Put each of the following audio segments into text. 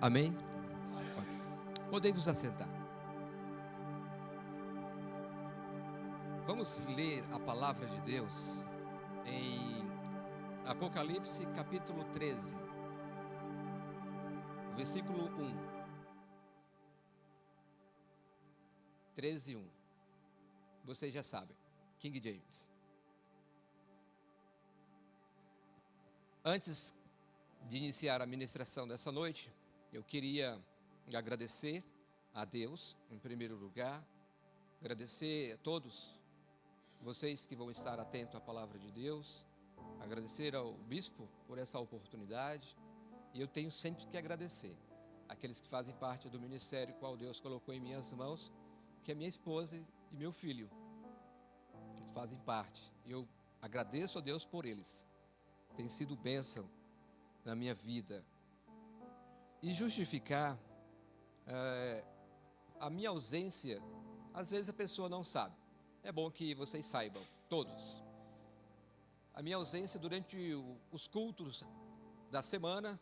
Amém? Ótimo. Podem vos assentar. Vamos ler a palavra de Deus em Apocalipse capítulo 13, versículo 1. 13, 1. Vocês já sabem, King James. Antes de iniciar a ministração dessa noite, eu queria agradecer a Deus, em primeiro lugar, agradecer a todos vocês que vão estar atentos à palavra de Deus, agradecer ao bispo por essa oportunidade, e eu tenho sempre que agradecer aqueles que fazem parte do ministério qual Deus colocou em minhas mãos, que é minha esposa e meu filho, eles fazem parte, e eu agradeço a Deus por eles, tem sido bênção na minha vida. E justificar a minha ausência, às vezes a pessoa não sabe. É bom que vocês saibam, todos. A minha ausência durante os cultos da semana,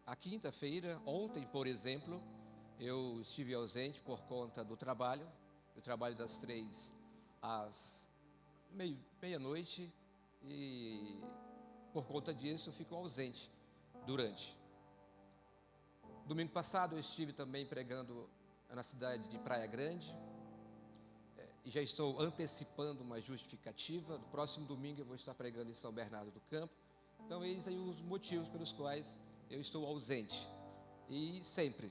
a quinta-feira, ontem, por exemplo, eu estive ausente por conta do trabalho. Eu trabalho das 3 às meia-noite e por conta disso eu fico ausente durante. Domingo passado eu estive também pregando na cidade de Praia Grande, e já estou antecipando uma justificativa. No próximo domingo eu vou estar pregando em São Bernardo do Campo. Então eis aí os motivos pelos quais eu estou ausente, e sempre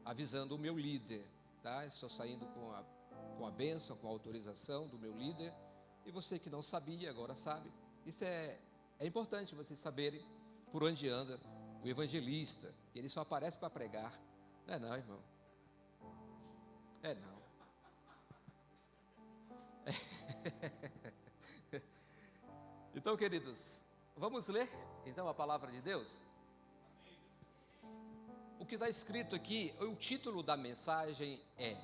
avisando o meu líder, tá? Estou saindo com a bênção, com a autorização do meu líder, e você que não sabia, agora sabe. Isso é importante vocês saberem por onde anda o evangelista. Ele só aparece para pregar. Não é não, irmão? É não. Então, queridos, vamos ler então a palavra de Deus? O que está escrito aqui, o título da mensagem é: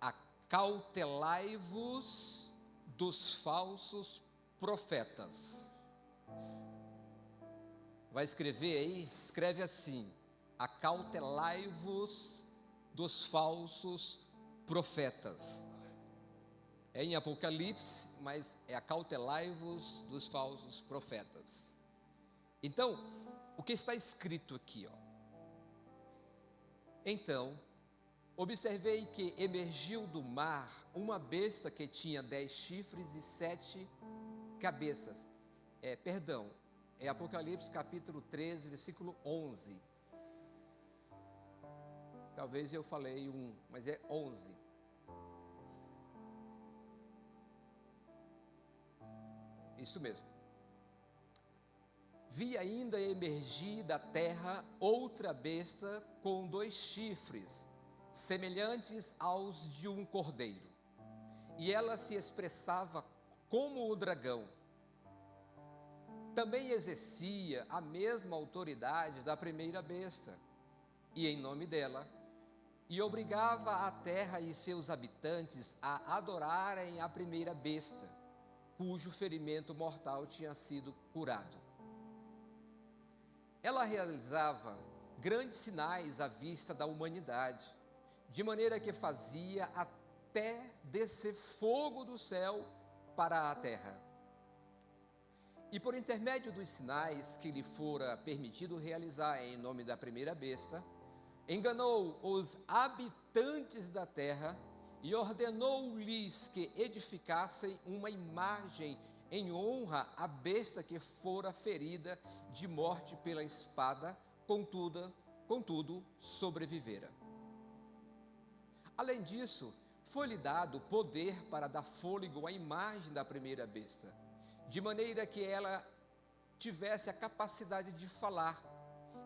Acautelai-vos dos falsos profetas. Vai escrever aí? Escreve assim: acautelai-vos dos falsos profetas. É em Apocalipse, mas é acautelai-vos dos falsos profetas. Então, o que está escrito aqui, ó? Então, observei que emergiu do mar uma besta que tinha 10 chifres e 7 cabeças. É Apocalipse capítulo 13, versículo 11. Talvez eu falei mas é 11. Isso mesmo. Vi ainda emergir da terra outra besta com 2 chifres, semelhantes aos de um cordeiro. E ela se expressava como o dragão. Também exercia a mesma autoridade da primeira besta, e em nome dela, e obrigava a terra e seus habitantes a adorarem a primeira besta, cujo ferimento mortal tinha sido curado. Ela realizava grandes sinais à vista da humanidade, de maneira que fazia até descer fogo do céu para a terra. E por intermédio dos sinais que lhe fora permitido realizar em nome da primeira besta, enganou os habitantes da terra e ordenou-lhes que edificassem uma imagem em honra à besta que fora ferida de morte pela espada, contudo sobrevivera. Além disso, foi-lhe dado poder para dar fôlego à imagem da primeira besta, de maneira que ela tivesse a capacidade de falar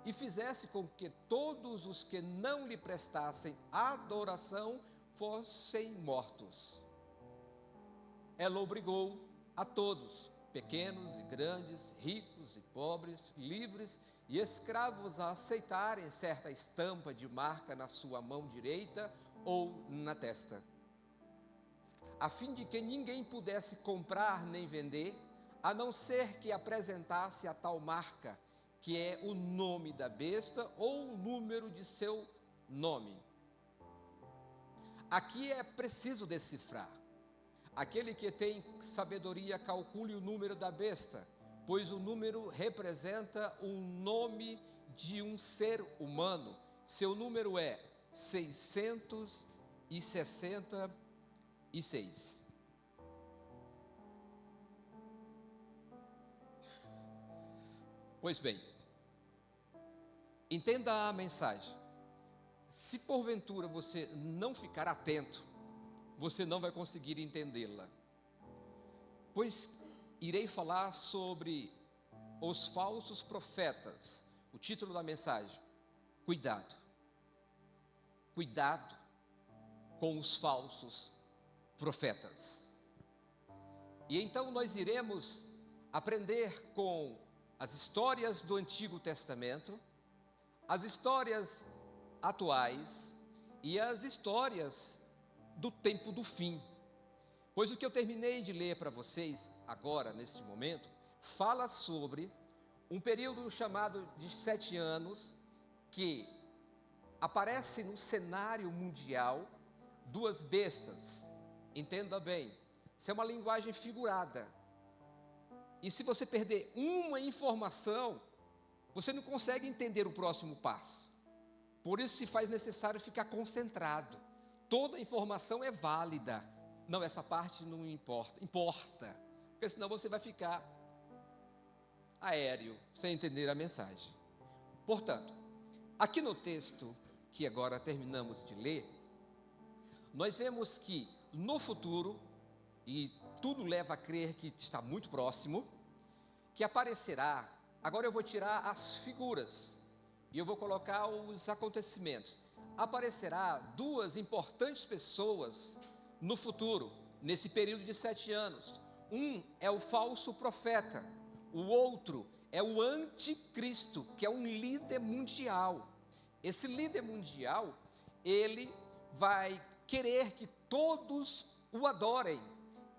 e fizesse com que todos os que não lhe prestassem adoração fossem mortos. Ela obrigou a todos, pequenos e grandes, ricos e pobres, livres e escravos, a aceitarem certa estampa de marca na sua mão direita ou na testa, a fim de que ninguém pudesse comprar nem vender, a não ser que apresentasse a tal marca que é o nome da besta ou o número de seu nome. Aqui é preciso decifrar. Aquele que tem sabedoria, calcule o número da besta, pois o número representa o nome de um ser humano. Seu número é 666. Pois bem, entenda a mensagem. Se porventura você não ficar atento, você não vai conseguir entendê-la. Pois irei falar sobre os falsos profetas. O título da mensagem: cuidado. Cuidado com os falsos profetas. E então nós iremos aprender com as histórias do Antigo Testamento, as histórias atuais e as histórias do tempo do fim. Pois o que eu terminei de ler para vocês agora, neste momento, fala sobre um período chamado de 7 anos, que aparece no cenário mundial 2 bestas. Entenda bem, isso é uma linguagem figurada. E se você perder uma informação, você não consegue entender o próximo passo. Por isso se faz necessário ficar concentrado. Toda informação é válida. Não, essa parte não importa. Importa, porque senão você vai ficar aéreo, sem entender a mensagem. Portanto, aqui no texto que agora terminamos de ler, nós vemos que no futuro, e tudo leva a crer que está muito próximo, que aparecerá. Agora eu vou tirar as figuras e eu vou colocar os acontecimentos. Aparecerá 2 importantes pessoas no futuro, nesse período de 7 anos. Um é o falso profeta, o outro é o anticristo, que é um líder mundial. Esse líder mundial, ele vai querer que todos o adorem.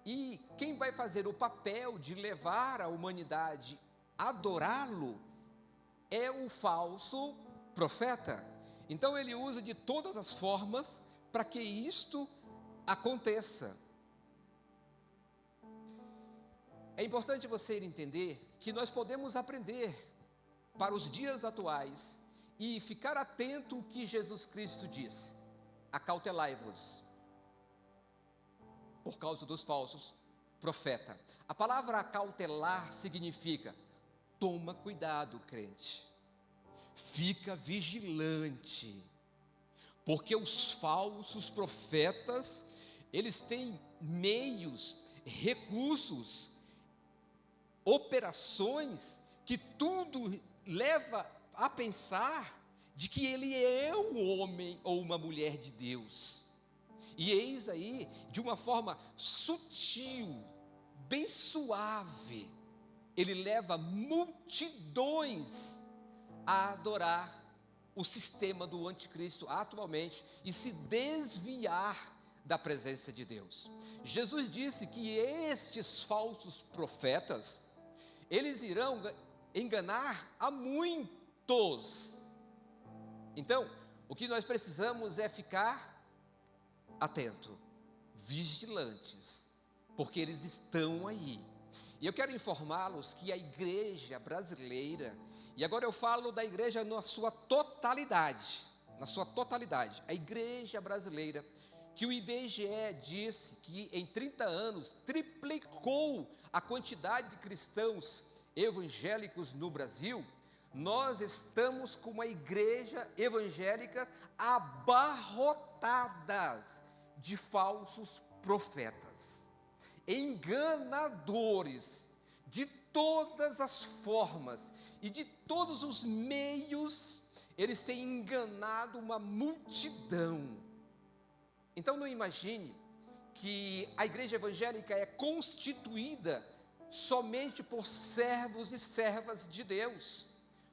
E quem vai fazer o papel de levar a humanidade a adorá-lo é o falso profeta. Então ele usa de todas as formas para que isto aconteça. É importante você entender que nós podemos aprender para os dias atuais e ficar atento ao que Jesus Cristo disse: acautelai-vos por causa dos falsos profetas. A palavra acautelar significa: toma cuidado, crente, fica vigilante, porque os falsos profetas, eles têm meios, recursos, operações, que tudo leva a pensar de que ele é um homem ou uma mulher de Deus. E eis aí, de uma forma sutil, bem suave, ele leva multidões a adorar o sistema do anticristo atualmente e se desviar da presença de Deus. Jesus disse que estes falsos profetas, eles irão enganar a muitos. Então, o que nós precisamos é ficar atento, vigilantes, porque eles estão aí. E eu quero informá-los que a igreja brasileira, e agora eu falo da igreja na sua totalidade, a igreja brasileira, que o IBGE disse que em 30 anos triplicou a quantidade de cristãos evangélicos no Brasil. Nós estamos com uma igreja evangélica abarrotadas de falsos profetas, enganadores de todas as formas e de todos os meios. Eles têm enganado uma multidão. Então não imagine que a igreja evangélica é constituída somente por servos e servas de Deus,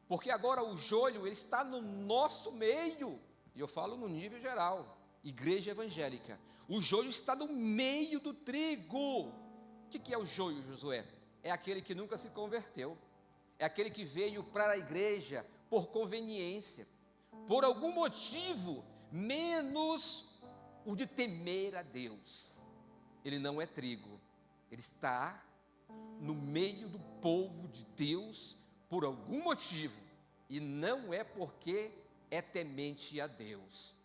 porque agora o joio ele está no nosso meio, e eu falo no nível geral, igreja evangélica, o joio está no meio do trigo. O que é o joio, Josué? É aquele que nunca se converteu, é aquele que veio para a igreja por conveniência, por algum motivo, menos o de temer a Deus. Ele não é trigo, ele está no meio do povo de Deus por algum motivo, e não é porque é temente a Deus.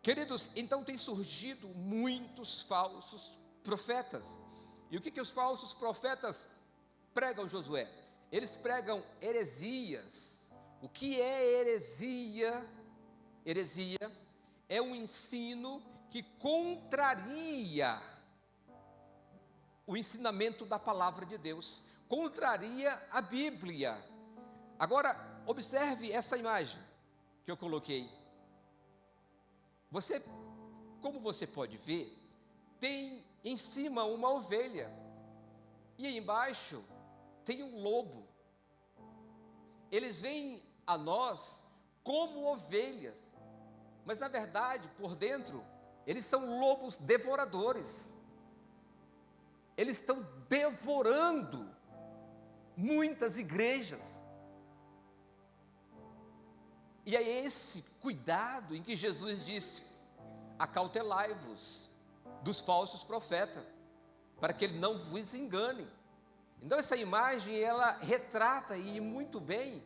Queridos, então tem surgido muitos falsos profetas. E o que os falsos profetas pregam, Josué? Eles pregam heresias. O que é heresia? Heresia é um ensino que contraria o ensinamento da palavra de Deus, contraria a Bíblia. Agora, observe essa imagem que eu coloquei. Como você pode ver, tem em cima uma ovelha, e embaixo tem um lobo. Eles vêm a nós como ovelhas, mas na verdade, por dentro, eles são lobos devoradores. Eles estão devorando muitas igrejas. E é esse cuidado em que Jesus disse: acautelai-vos dos falsos profetas, para que ele não vos engane. Então essa imagem, ela retrata e muito bem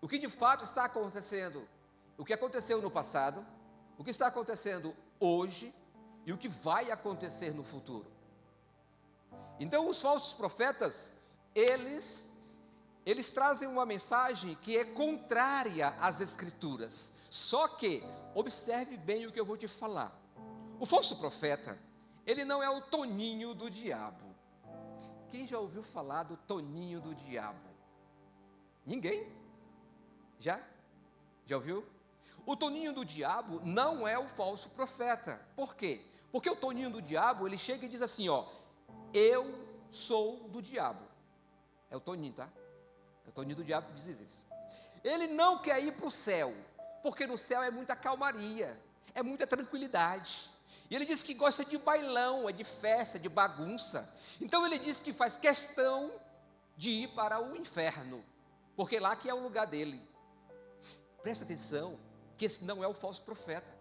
o que de fato está acontecendo, o que aconteceu no passado, o que está acontecendo hoje e o que vai acontecer no futuro. Então os falsos profetas, eles trazem uma mensagem que é contrária às Escrituras. Só que, observe bem o que eu vou te falar. O falso profeta, ele não é o Toninho do diabo. Quem já ouviu falar do Toninho do diabo? Ninguém? Já? Já ouviu? O Toninho do diabo não é o falso profeta. Por quê? Porque o Toninho do diabo, ele chega e diz assim, ó: eu sou do diabo. É o Toninho, tá? É o Toninho do diabo que diz isso. Ele não quer ir para o céu, porque no céu é muita calmaria, é muita tranquilidade. E ele diz que gosta de bailão, é de festa, de bagunça. Então ele diz que faz questão de ir para o inferno, porque lá que é o lugar dele. Presta atenção, que esse não é o falso profeta,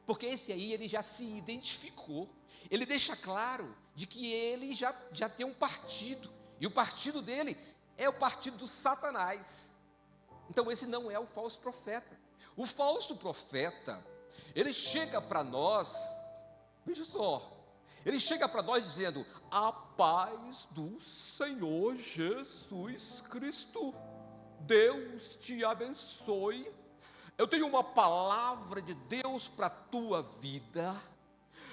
porque esse aí ele já se identificou. Ele deixa claro de que ele já tem um partido, e o partido dele é o partido do Satanás. Então esse não é o falso profeta. O falso profeta, ele chega para nós, veja só, ele chega para nós dizendo: a paz do Senhor Jesus Cristo, Deus te abençoe, eu tenho uma palavra de Deus para a tua vida,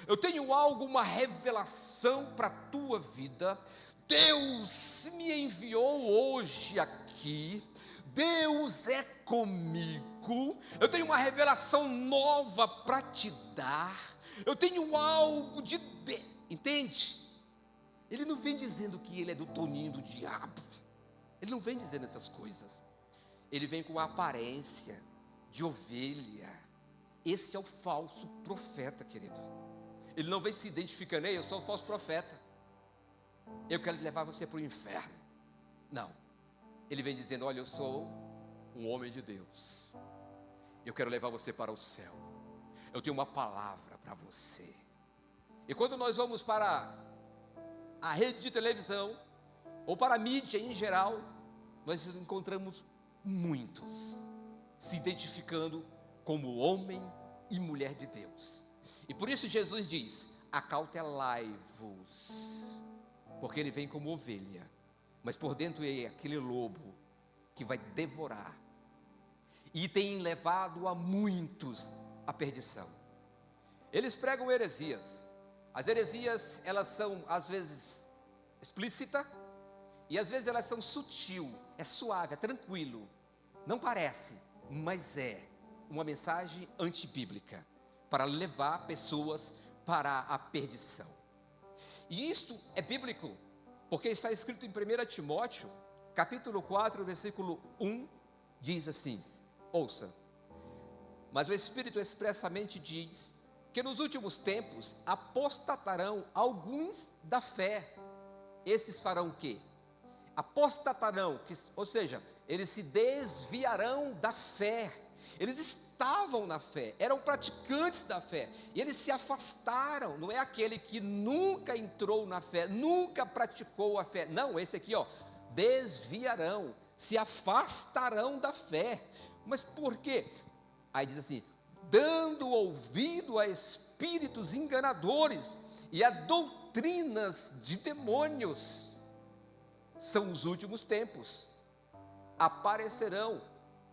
eu tenho algo, uma revelação para a tua vida. Deus me enviou hoje aqui, Deus é comigo, eu tenho uma revelação nova para te dar, eu tenho algo de Deus, entende? Ele não vem dizendo que ele é do Toninho do diabo, ele não vem dizendo essas coisas, ele vem com a aparência de ovelha. Esse é o falso profeta, querido. Ele não vem se identificando: ei, eu sou o falso profeta, eu quero levar você para o inferno. Não, ele vem dizendo: olha, eu sou um homem de Deus, eu quero levar você para o céu, eu tenho uma palavra para você. E quando nós vamos para a rede de televisão, ou para a mídia em geral, nós encontramos muitos se identificando como homem e mulher de Deus. E por isso Jesus diz: acautelai-vos, porque ele vem como ovelha, mas por dentro é aquele lobo que vai devorar, e tem levado a muitos à perdição. Eles pregam heresias. As heresias, elas são às vezes explícitas, e às vezes elas são sutil, é suave, é tranquilo, não parece, mas é uma mensagem antibíblica, para levar pessoas para a perdição. E isto é bíblico, porque está escrito em 1 Timóteo, capítulo 4, versículo 1, diz assim, ouça: mas o Espírito expressamente diz que nos últimos tempos apostatarão alguns da fé. Esses farão o quê? apostatarão, ou seja, eles se desviarão da fé. Eles estavam na fé, eram praticantes da fé, e eles se afastaram. Não é aquele que nunca entrou na fé, nunca praticou a fé. Não, esse aqui, desviarão, se afastarão da fé. Mas por quê? Aí diz assim: dando ouvido a espíritos enganadores e a doutrinas de demônios. São os últimos tempos. Aparecerão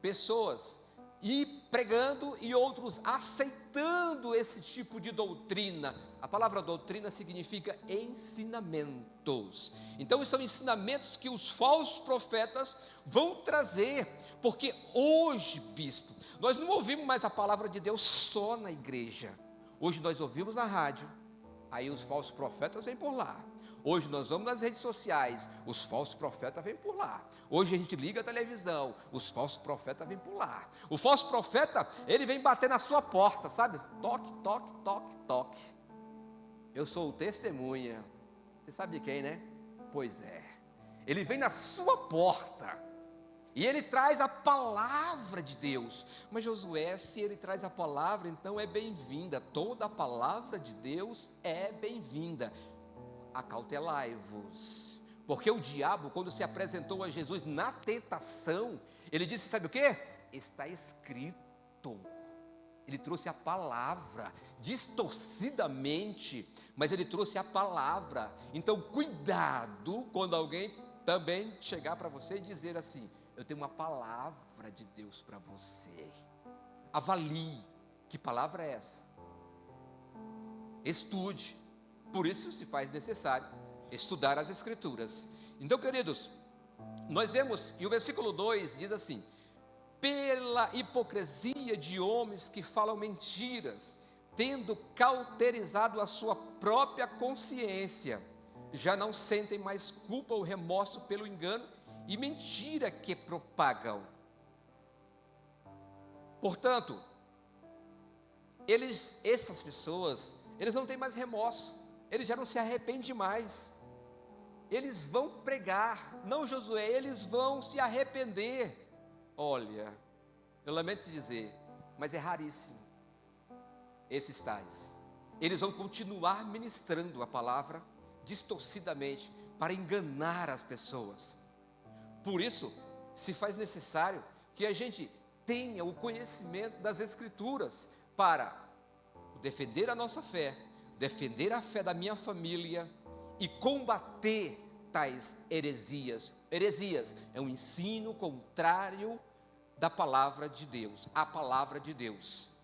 pessoas e pregando e outros aceitando esse tipo de doutrina. A palavra doutrina significa ensinamentos. Então são ensinamentos que os falsos profetas vão trazer, porque hoje, bispo, nós não ouvimos mais a palavra de Deus só na igreja. Hoje nós ouvimos na rádio, aí os falsos profetas vêm por lá. Hoje nós vamos nas redes sociais, os falsos profetas vêm por lá. Hoje a gente liga a televisão, os falsos profetas vêm por lá. O falso profeta, ele vem bater na sua porta, sabe? Toque, toque, toque, toque. Eu sou o testemunha. Você sabe de quem, né? Pois é. Ele vem na sua porta e ele traz a palavra de Deus. Mas Josué, se ele traz a palavra, então é bem-vinda. Toda a palavra de Deus é bem-vinda. Acautelai-vos, porque o diabo, quando se apresentou a Jesus na tentação, ele disse, sabe o que? Está escrito. Ele trouxe a palavra, distorcidamente, mas ele trouxe a palavra. Então cuidado quando alguém também chegar para você e dizer assim, eu tenho uma palavra de Deus para você. Avalie, que palavra é essa? Estude. Por isso se faz necessário estudar as Escrituras. Então, queridos, nós vemos, e o versículo 2 diz assim: pela hipocrisia de homens que falam mentiras, tendo cauterizado a sua própria consciência, já não sentem mais culpa ou remorso pelo engano e mentira que propagam. Portanto, essas pessoas, eles não têm mais remorso. Eles já não se arrependem mais. Eles vão pregar, não Josué, eles vão se arrepender. Olha, eu lamento dizer, mas é raríssimo esses tais. Eles vão continuar ministrando a palavra distorcidamente para enganar as pessoas. Por isso, se faz necessário que a gente tenha o conhecimento das Escrituras para defender a nossa fé, defender a fé da minha família e combater tais heresias. Heresias é um ensino contrário da palavra de Deus, a palavra de Deus.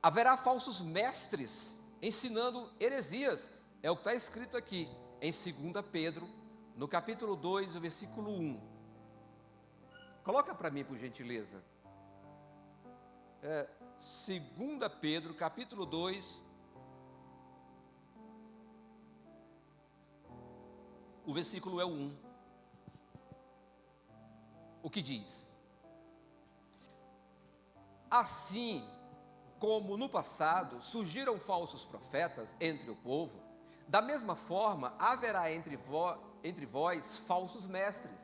Haverá falsos mestres ensinando heresias, é o que está escrito aqui em 2 Pedro, no capítulo 2, o versículo 1. Coloca para mim, por gentileza. 2 Pedro, capítulo 2, o versículo é o 1. O que diz? Assim como no passado surgiram falsos profetas entre o povo, da mesma forma haverá entre vós falsos mestres,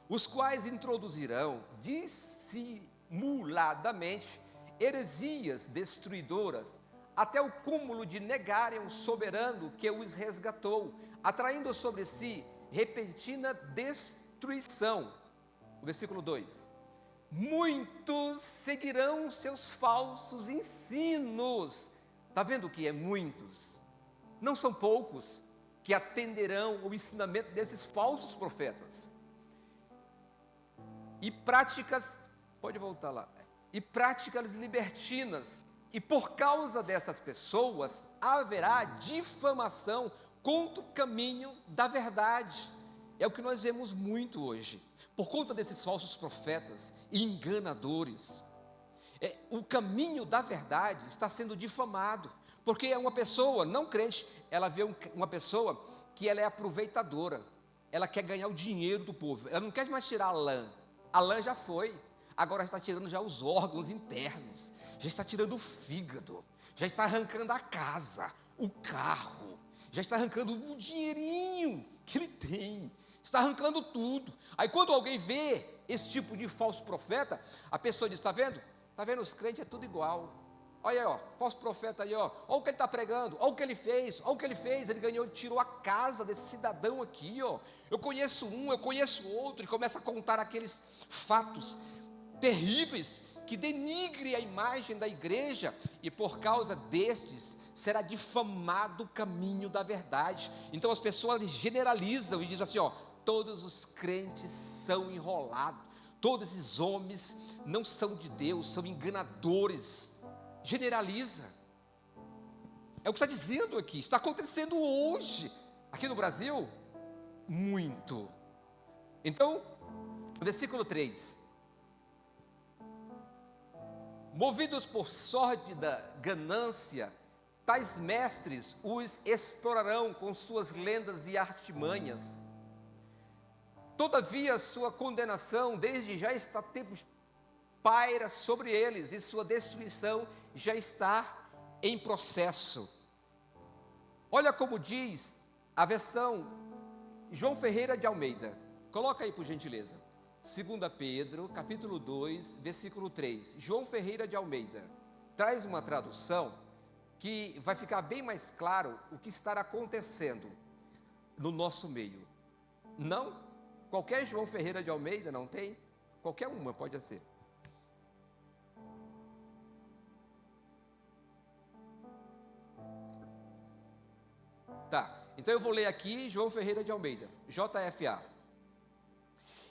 os quais introduzirão dissimuladamente heresias destruidoras, até o cúmulo de negarem o soberano que os resgatou, atraindo sobre si repentina destruição. O versículo 2: muitos seguirão seus falsos ensinos. Está vendo o que é muitos? Não são poucos que atenderão o ensinamento desses falsos profetas. E práticas, pode voltar lá, e práticas libertinas. E por causa dessas pessoas haverá difamação contra o caminho da verdade. É o que nós vemos muito hoje. Por conta desses falsos profetas e enganadores, o caminho da verdade está sendo difamado, porque é uma pessoa não crente, ela vê uma pessoa que ela é aproveitadora, ela quer ganhar o dinheiro do povo, ela não quer mais tirar a lã já foi, agora está tirando já os órgãos internos, já está tirando o fígado, já está arrancando a casa, o carro, já está arrancando o dinheirinho que ele tem, está arrancando tudo. Aí quando alguém vê esse tipo de falso profeta, a pessoa diz: está vendo? Está vendo, os crentes é tudo igual. Olha aí, ó, falso profeta aí, ó, olha o que ele está pregando, olha o que ele fez, olha o que ele fez, ele ganhou, tirou a casa desse cidadão aqui, ó. Eu conheço um, eu conheço outro, e começa a contar aqueles fatos terríveis que denigre a imagem da igreja, e por causa destes será difamado o caminho da verdade. Então as pessoas generalizam e dizem assim, ó, todos os crentes são enrolados, todos esses homens não são de Deus, são enganadores. Generaliza. É o que está dizendo aqui, está acontecendo hoje, aqui no Brasil, muito. Então, versículo 3: movidos por sórdida ganância, tais mestres os explorarão com suas lendas e artimanhas. Todavia, sua condenação desde já está tempos paira sobre eles, e sua destruição já está em processo. Olha como diz a versão João Ferreira de Almeida. Coloca aí por gentileza. 2 Pedro, capítulo 2, versículo 3. João Ferreira de Almeida traz uma tradução que vai ficar bem mais claro o que estará acontecendo no nosso meio. Não, qualquer João Ferreira de Almeida não tem? Qualquer uma pode ser. Tá, então eu vou ler aqui João Ferreira de Almeida, JFA.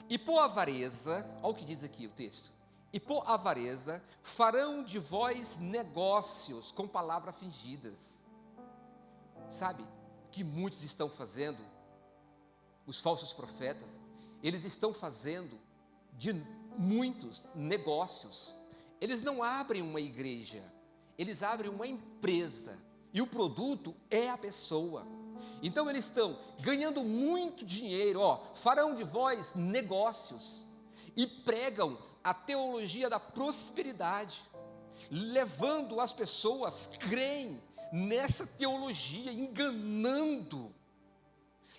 E por avareza, olha o que diz aqui o texto. E por avareza farão de vós negócios com palavras fingidas. Sabe o que muitos estão fazendo? Os falsos profetas, eles estão fazendo de muitos negócios. Eles não abrem uma igreja, eles abrem uma empresa. E o produto é a pessoa. Então eles estão ganhando muito dinheiro, ó, farão de vós negócios, e pregam a teologia da prosperidade, levando as pessoas, creem nessa teologia, enganando,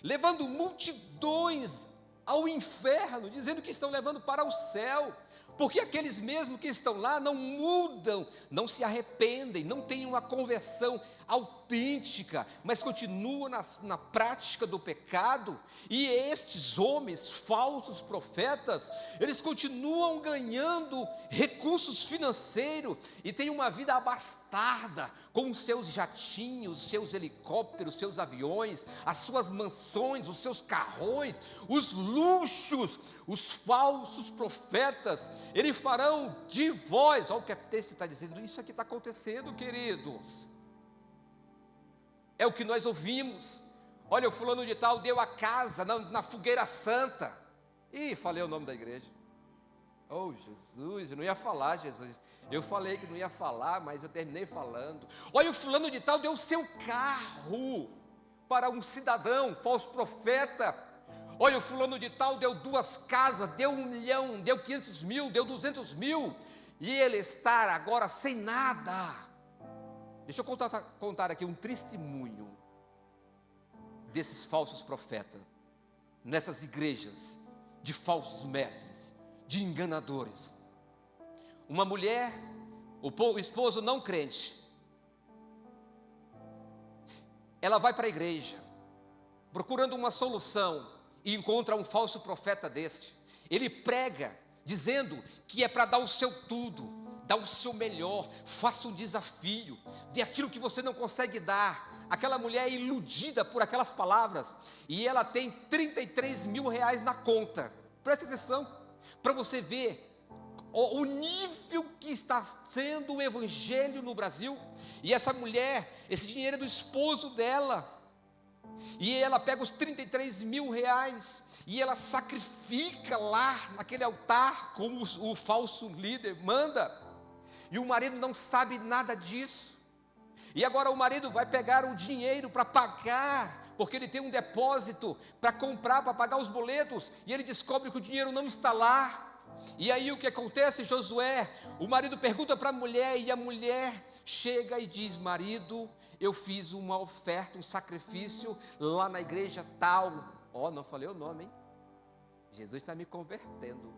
levando multidões ao inferno, dizendo que estão levando para o céu, porque aqueles mesmos que estão lá não mudam, não se arrependem, não têm uma conversão autêntica, mas continuam na prática do pecado. E estes homens, falsos profetas, eles continuam ganhando recursos financeiros e têm uma vida abastada, com os seus jatinhos, os seus helicópteros, os seus aviões, as suas mansões, os seus carrões, os luxos. Os falsos profetas, eles farão de vós, olha o que o texto está dizendo, isso aqui está acontecendo, queridos. É o que nós ouvimos. Olha, o fulano de tal deu a casa na fogueira santa. Ih, falei o nome da igreja. Oh, Jesus, eu não ia falar, Jesus. Eu falei que não ia falar, mas eu terminei falando. Olha, o fulano de tal deu o seu carro para um cidadão, falso profeta. Olha, o fulano de tal deu 2 casas, deu 1 milhão, deu 500 mil, deu 200 mil. E ele está agora sem nada. Deixa eu contar aqui um testemunho desses falsos profetas, nessas igrejas de falsos mestres, de enganadores. Uma mulher, o esposo não crente, ela vai para a igreja, procurando uma solução, e encontra um falso profeta deste. Ele prega, dizendo que é para dar o seu tudo, dá o seu melhor, faça um desafio, dê aquilo que você não consegue dar. Aquela mulher é iludida por aquelas palavras, e ela tem 33 mil reais na conta. Presta atenção, para você ver o nível que está sendo o evangelho no Brasil. E essa mulher, esse dinheiro é do esposo dela, e ela pega os 33 mil reais, e ela sacrifica lá naquele altar, como o falso líder manda. E o marido não sabe nada disso. E agora o marido vai pegar o dinheiro para pagar, porque ele tem um depósito para comprar, para pagar os boletos, e ele descobre que o dinheiro não está lá. E aí o que acontece, Josué? O marido pergunta para a mulher, e a mulher chega e diz: marido, eu fiz uma oferta, um sacrifício lá na igreja tal. Ó, não falei o nome, hein? Jesus está me convertendo.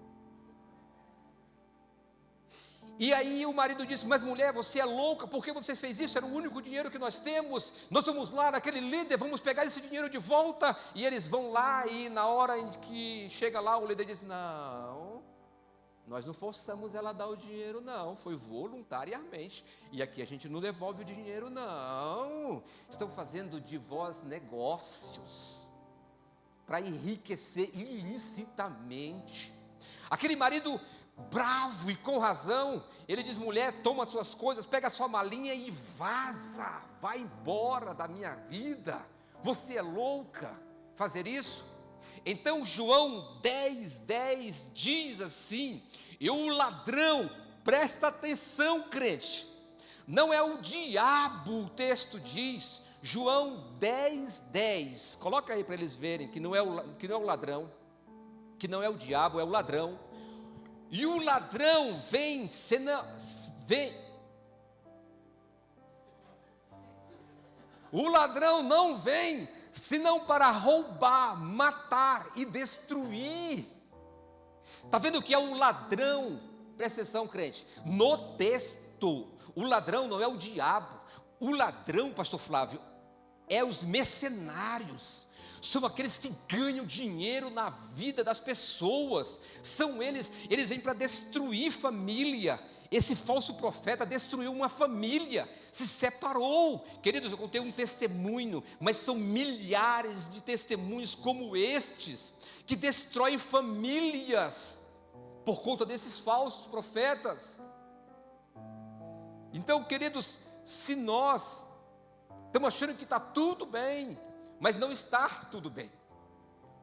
E aí o marido disse: mas mulher, você é louca, por que você fez isso? Era o único dinheiro que nós temos, nós vamos lá naquele líder, vamos pegar esse dinheiro de volta. E eles vão lá, e na hora em que chega lá, o líder diz: não, nós não forçamos ela a dar o dinheiro, não, foi voluntariamente, e aqui a gente não devolve o dinheiro, não, estão fazendo de vós negócios, para enriquecer ilicitamente. Aquele marido bravo e com razão, ele diz: mulher, toma suas coisas, pega a sua malinha e vaza, vai embora da minha vida, você é louca fazer isso? Então João 10:10 diz assim: e o ladrão, presta atenção, crente, não é o diabo, o texto diz, João 10:10, coloca aí para eles verem que não é o ladrão, que não é o diabo, é o ladrão. E o ladrão o ladrão não vem senão para roubar, matar e destruir. Está vendo o que é o ladrão? Presta atenção, crente, no texto, o ladrão não é o diabo, o ladrão, pastor Flávio, é os mercenários, são aqueles que ganham dinheiro na vida das pessoas, são eles vêm para destruir família. Esse falso profeta destruiu uma família, se separou. Queridos, eu contei um testemunho, mas são milhares de testemunhos como estes, que destroem famílias, por conta desses falsos profetas. Então, queridos, se nós estamos achando que está tudo bem, mas não está tudo bem,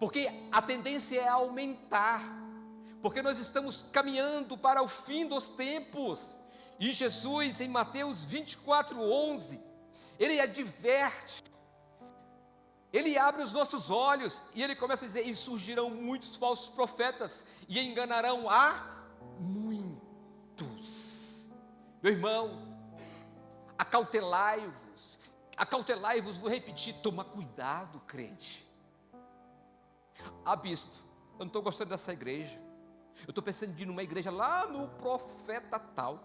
porque a tendência é aumentar, porque nós estamos caminhando para o fim dos tempos, e Jesus em Mateus 24:11, Ele adverte, Ele abre os nossos olhos, e Ele começa a dizer: e surgirão muitos falsos profetas, e enganarão a muitos. Meu irmão, acautelai-vos, vou repetir, toma cuidado, crente. Bispo, eu não estou gostando dessa igreja, eu estou pensando em ir numa igreja lá no profeta tal.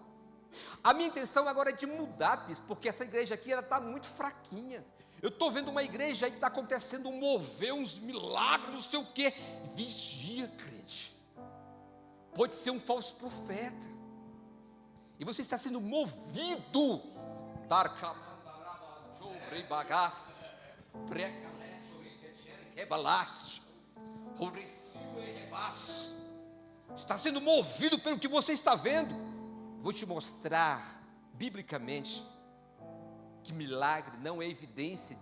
A minha intenção agora é de mudar, bispo, porque essa igreja aqui, ela está muito fraquinha. Eu estou vendo uma igreja aí que está acontecendo um mover, uns milagres, não sei o quê. Vigia, crente, pode ser um falso profeta, e você está sendo movido, está sendo movido pelo que você está vendo. Vou te mostrar biblicamente que milagre não é evidência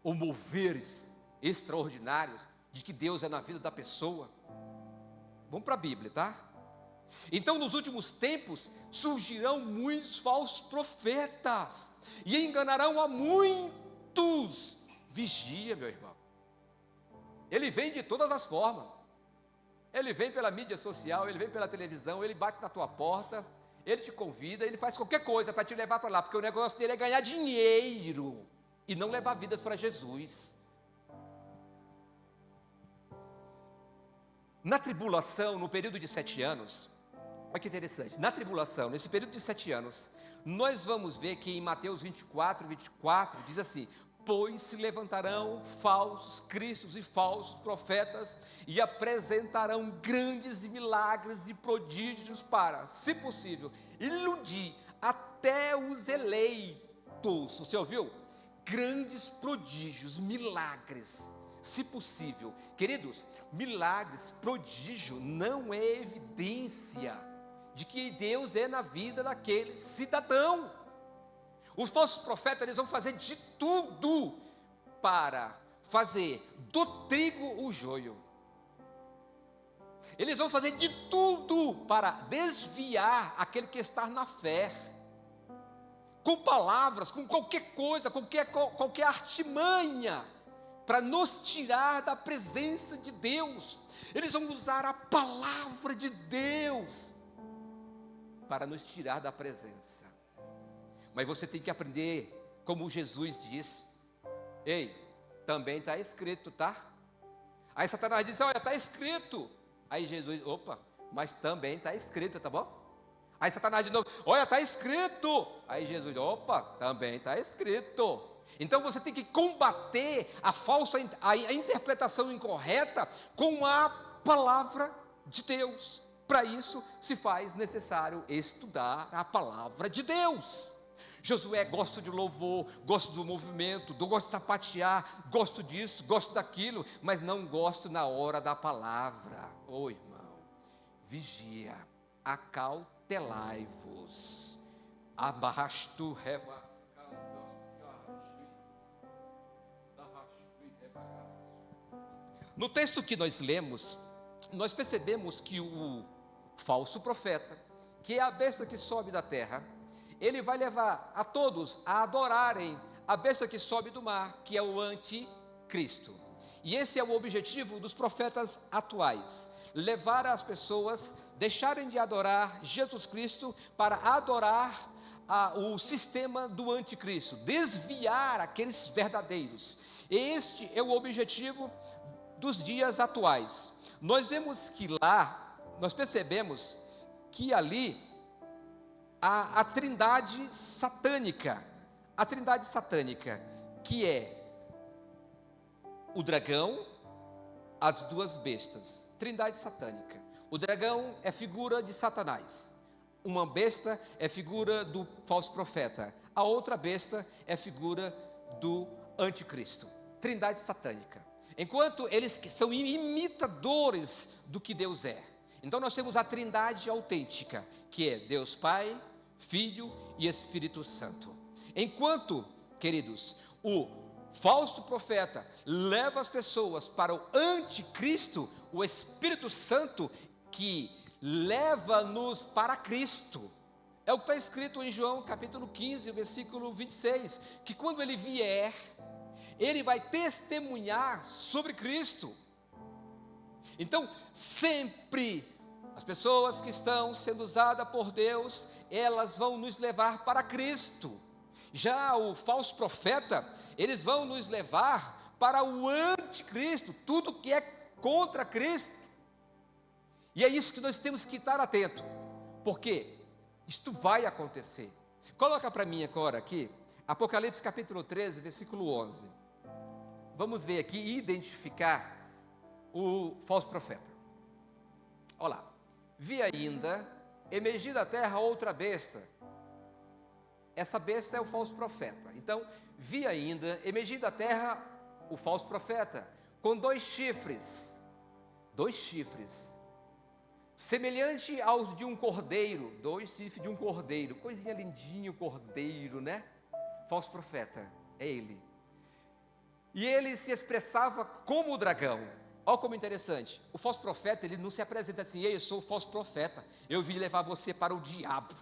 ou moveres extraordinários de que Deus é na vida da pessoa. Vamos para a Bíblia, tá? Então, nos últimos tempos surgirão muitos falsos profetas e enganarão a muitos. Vigia, meu irmão. Ele vem de todas as formas. Ele vem pela mídia social, ele vem pela televisão, ele bate na tua porta, ele te convida, ele faz qualquer coisa para te levar para lá, porque o negócio dele é ganhar dinheiro e não levar vidas para Jesus. Na tribulação, no período de 7 anos, olha que interessante, na tribulação, nesse período de 7 anos, nós vamos ver que em Mateus 24 diz assim: pois se levantarão falsos cristos e falsos profetas, e apresentarão grandes milagres e prodígios para, se possível, iludir até os eleitos. Você ouviu? Grandes prodígios, milagres, se possível. Queridos, milagres, prodígio não é evidência de que Deus é na vida daquele cidadão. Os falsos profetas, eles vão fazer de tudo para fazer do trigo o joio. Eles vão fazer de tudo para desviar aquele que está na fé, com palavras, com qualquer coisa, qualquer artimanha, para nos tirar da presença de Deus. Eles vão usar a palavra de Deus para nos tirar da presença. Mas você tem que aprender, como Jesus disse. Ei, também está escrito, tá? Aí Satanás disse: olha, está escrito. Aí Jesus: opa, mas também está escrito, tá bom? Aí Satanás de novo: olha, está escrito. Aí Jesus: opa, também está escrito. Então você tem que combater a interpretação incorreta com a palavra de Deus. Para isso se faz necessário estudar a palavra de Deus. Josué: gosto de louvor, gosto do movimento, gosto de sapatear, gosto disso, gosto daquilo, mas não gosto na hora da palavra. Ô irmão, vigia, acautelai-vos. Abastu reva. No texto que nós lemos, nós percebemos que o falso profeta, que é a besta que sobe da terra, ele vai levar a todos a adorarem a besta que sobe do mar, que é o anticristo. E esse é o objetivo dos profetas atuais: levar as pessoas deixarem de adorar Jesus Cristo para adorar o sistema do anticristo, desviar aqueles verdadeiros. Este é o objetivo dos dias atuais. Nós vemos que lá, nós percebemos que ali a trindade satânica, que é o dragão, as duas bestas, trindade satânica. O dragão é figura de Satanás, uma besta é figura do falso profeta, a outra besta é figura do anticristo, trindade satânica. Enquanto eles são imitadores do que Deus é. Então nós temos a trindade autêntica, que é Deus Pai, Filho e Espírito Santo. Enquanto, queridos, o falso profeta leva as pessoas para o anticristo, o Espírito Santo que leva-nos para Cristo. É o que está escrito em João capítulo 15, versículo 26, que quando ele vier, ele vai testemunhar sobre Cristo. Então, sempre as pessoas que estão sendo usadas por Deus, elas vão nos levar para Cristo. Já o falso profeta, eles vão nos levar para o anticristo, tudo que é contra Cristo. E é isso que nós temos que estar atento, porque isto vai acontecer. Coloca para mim agora aqui, Apocalipse capítulo 13, versículo 11. Vamos ver aqui e identificar o falso profeta. Olha lá: vi ainda emergir da terra outra besta. Essa besta é o falso profeta. Então, vi ainda emergir da terra o falso profeta, com dois chifres, semelhante aos de um cordeiro, dois chifres de um cordeiro, coisinha lindinho, cordeiro, né? Falso profeta, é ele. E ele se expressava como o dragão. Olha como interessante, o falso profeta, ele não se apresenta assim: ei, eu sou o falso profeta, eu vim levar você para o diabo.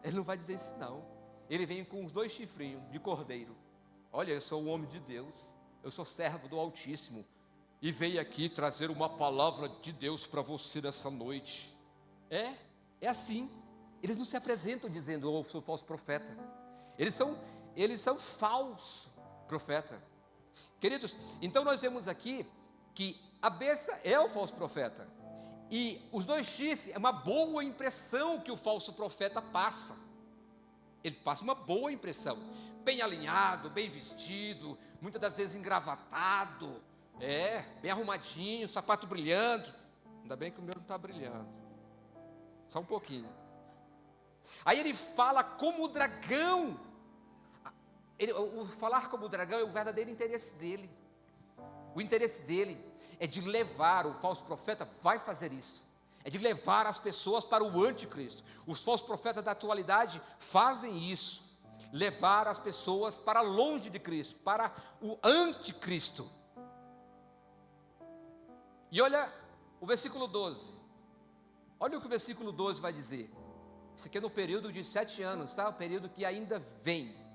Ele não vai dizer isso não. Ele vem com os dois chifrinhos de cordeiro. Olha, eu sou o homem de Deus, eu sou servo do Altíssimo, e veio aqui trazer uma palavra de Deus para você nessa noite. É assim. Eles não se apresentam dizendo: eu sou falso profeta. Eles são falso profeta. Queridos, então nós vemos aqui que a besta é o falso profeta, e os dois chifres é uma boa impressão que o falso profeta passa. Ele passa uma boa impressão, bem alinhado, bem vestido, muitas das vezes engravatado, bem arrumadinho, sapato brilhando. Ainda bem que o meu não está brilhando, só um pouquinho. Aí ele fala como o dragão. O falar como o dragão é o verdadeiro interesse dele. O interesse dele é de levar, o falso profeta vai fazer isso, é de levar as pessoas para o anticristo. Os falsos profetas da atualidade fazem isso, levar as pessoas para longe de Cristo, para o anticristo. E olha o versículo 12, olha o que o versículo 12 vai dizer. Isso aqui é no período de 7 anos, tá? O período que ainda vem.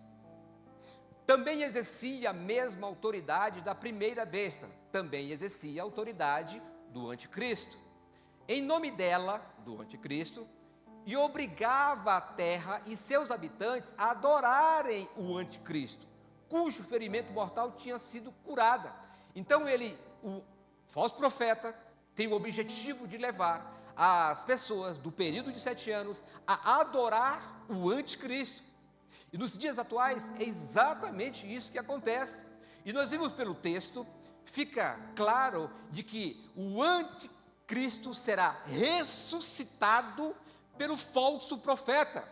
Também exercia a mesma autoridade da primeira besta, também exercia a autoridade do anticristo, em nome dela, do anticristo, e obrigava a terra e seus habitantes a adorarem o anticristo, cujo ferimento mortal tinha sido curada. Então falso profeta tem o objetivo de levar as pessoas do período de 7 anos a adorar o anticristo. E nos dias atuais é exatamente isso que acontece. E nós vimos pelo texto, fica claro de que o anticristo será ressuscitado pelo falso profeta.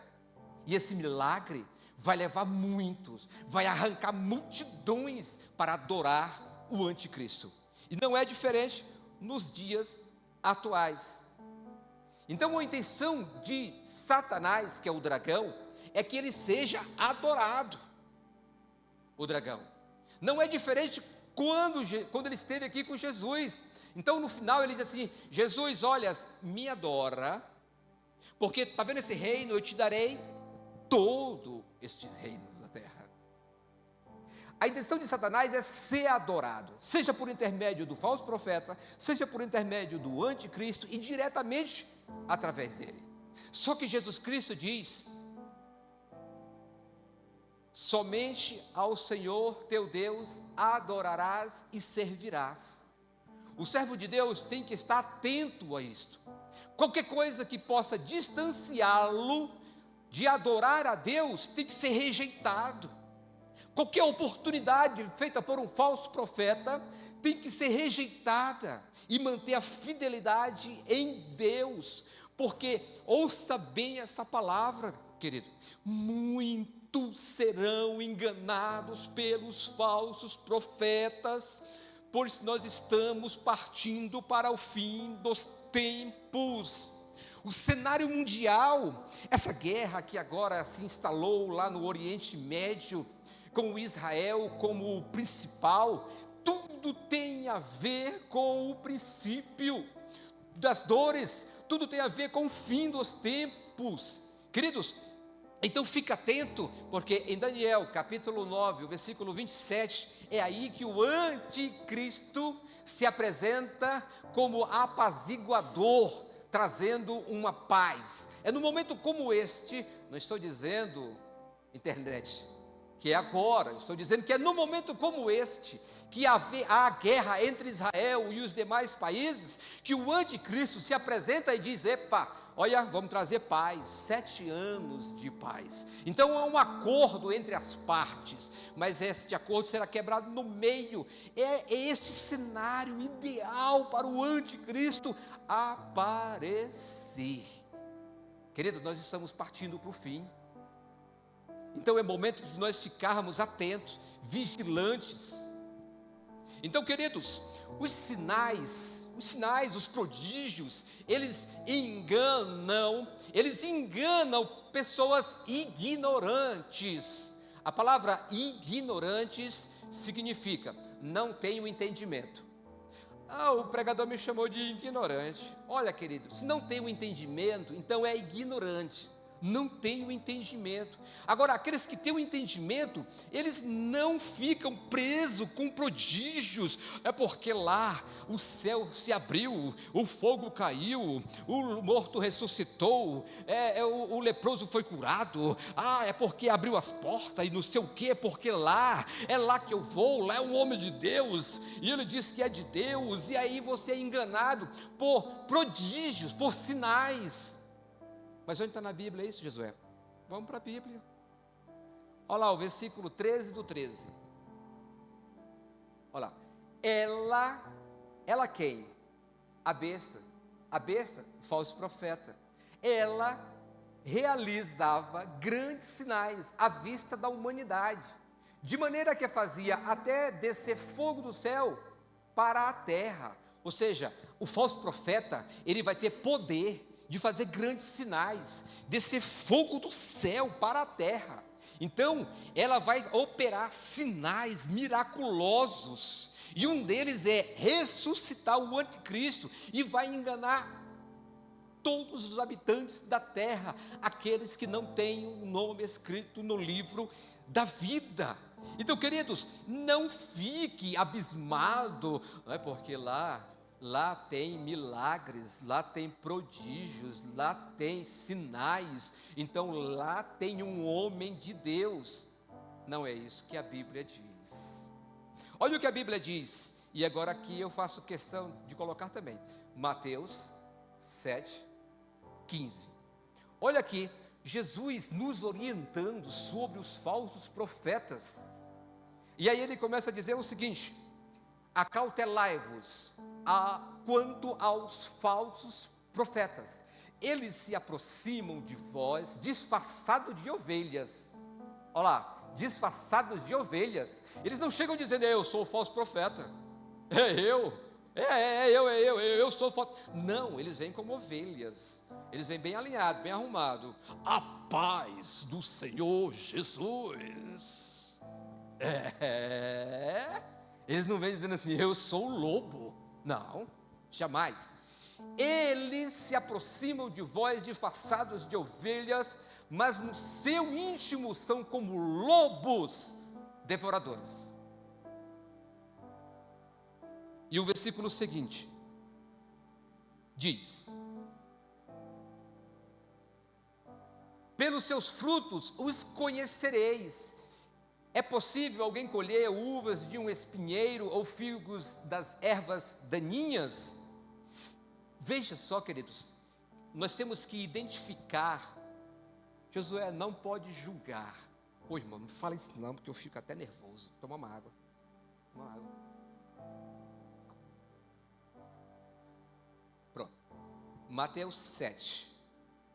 E esse milagre vai levar muitos, vai arrancar multidões para adorar o anticristo. E não é diferente nos dias atuais. Então a intenção de Satanás, que é o dragão, é que ele seja adorado, o dragão. Não é diferente quando ele esteve aqui com Jesus. Então no final ele diz assim: Jesus, olha, me adora, porque está vendo esse reino, eu te darei todo estes reinos da terra. A intenção de Satanás é ser adorado, seja por intermédio do falso profeta, seja por intermédio do anticristo e diretamente através dele. Só que Jesus Cristo diz: somente ao Senhor teu Deus adorarás e servirás. O servo de Deus tem que estar atento a isto. Qualquer coisa que possa distanciá-lo de adorar a Deus tem que ser rejeitado. Qualquer oportunidade feita por um falso profeta tem que ser rejeitada e manter a fidelidade em Deus, porque ouça bem essa palavra, querido: muitos serão enganados pelos falsos profetas, pois nós estamos partindo para o fim dos tempos. O cenário mundial, essa guerra que agora se instalou lá no Oriente Médio, com Israel como o principal, tudo tem a ver com o princípio das dores, tudo tem a ver com o fim dos tempos, queridos. Então fica atento, porque em Daniel capítulo 9, o versículo 27, é aí que o anticristo se apresenta como apaziguador, trazendo uma paz. É no momento como este, não estou dizendo internet, que é agora, estou dizendo que é no momento como este, que há guerra entre Israel e os demais países, que o anticristo se apresenta e diz: epa, olha, vamos trazer paz, 7 anos de paz. Então há um acordo entre as partes, mas este acordo será quebrado no meio. É este cenário ideal para o anticristo aparecer. Queridos, nós estamos partindo para o fim. Então é momento de nós ficarmos atentos, vigilantes. Então, queridos, os sinais, os prodígios, eles enganam pessoas ignorantes. A palavra ignorantes significa não tenho entendimento. O pregador me chamou de ignorante. Olha, querido, se não tem o entendimento, então é ignorante. Não tem o entendimento. Agora, aqueles que têm o entendimento, eles não ficam presos com prodígios. É porque lá o céu se abriu, o fogo caiu, o morto ressuscitou, o leproso foi curado. É porque abriu as portas e não sei o que, porque é lá que eu vou, lá é um homem de Deus, e ele diz que é de Deus, e aí você é enganado por prodígios, por sinais. Mas onde está na Bíblia isso, Josué? Vamos para a Bíblia. Olha lá o versículo 13 do 13. Olha lá. Ela quem? A besta, o falso profeta. Ela realizava grandes sinais à vista da humanidade, de maneira que fazia até descer fogo do céu para a terra. Ou seja, o falso profeta, ele vai ter poder de fazer grandes sinais, descer fogo do céu para a terra. Então, ela vai operar sinais miraculosos, e um deles é ressuscitar o anticristo, e vai enganar todos os habitantes da terra, aqueles que não têm o nome escrito no livro da vida. Então, queridos, não fique abismado, não é porque lá tem milagres, lá tem prodígios, lá tem sinais, então lá tem um homem de Deus. Não é isso que a Bíblia diz. Olha o que a Bíblia diz E agora aqui eu faço questão de colocar também Mateus 7:15. Olha aqui, Jesus nos orientando sobre os falsos profetas. E aí ele começa a dizer o seguinte: acautelai-vos quanto aos falsos profetas. Eles se aproximam de vós disfarçados de ovelhas. Olha lá, disfarçados de ovelhas. Eles não chegam dizendo: eu sou o falso profeta. Eu sou o falso. Não, eles vêm como ovelhas. Eles vêm bem alinhados, bem arrumados. A paz do Senhor Jesus. Eles não vêm dizendo assim: eu sou o lobo. Não, jamais. Eles se aproximam de vós disfarçados de ovelhas, mas no seu íntimo são como lobos devoradores. E o versículo seguinte diz: pelos seus frutos os conhecereis. É possível alguém colher uvas de um espinheiro ou figos das ervas daninhas? Veja só, queridos, nós temos que identificar. Josué não pode julgar. Ô irmão, não fala isso não, porque eu fico até nervoso. Toma uma água. Toma uma água. Pronto. Mateus 7.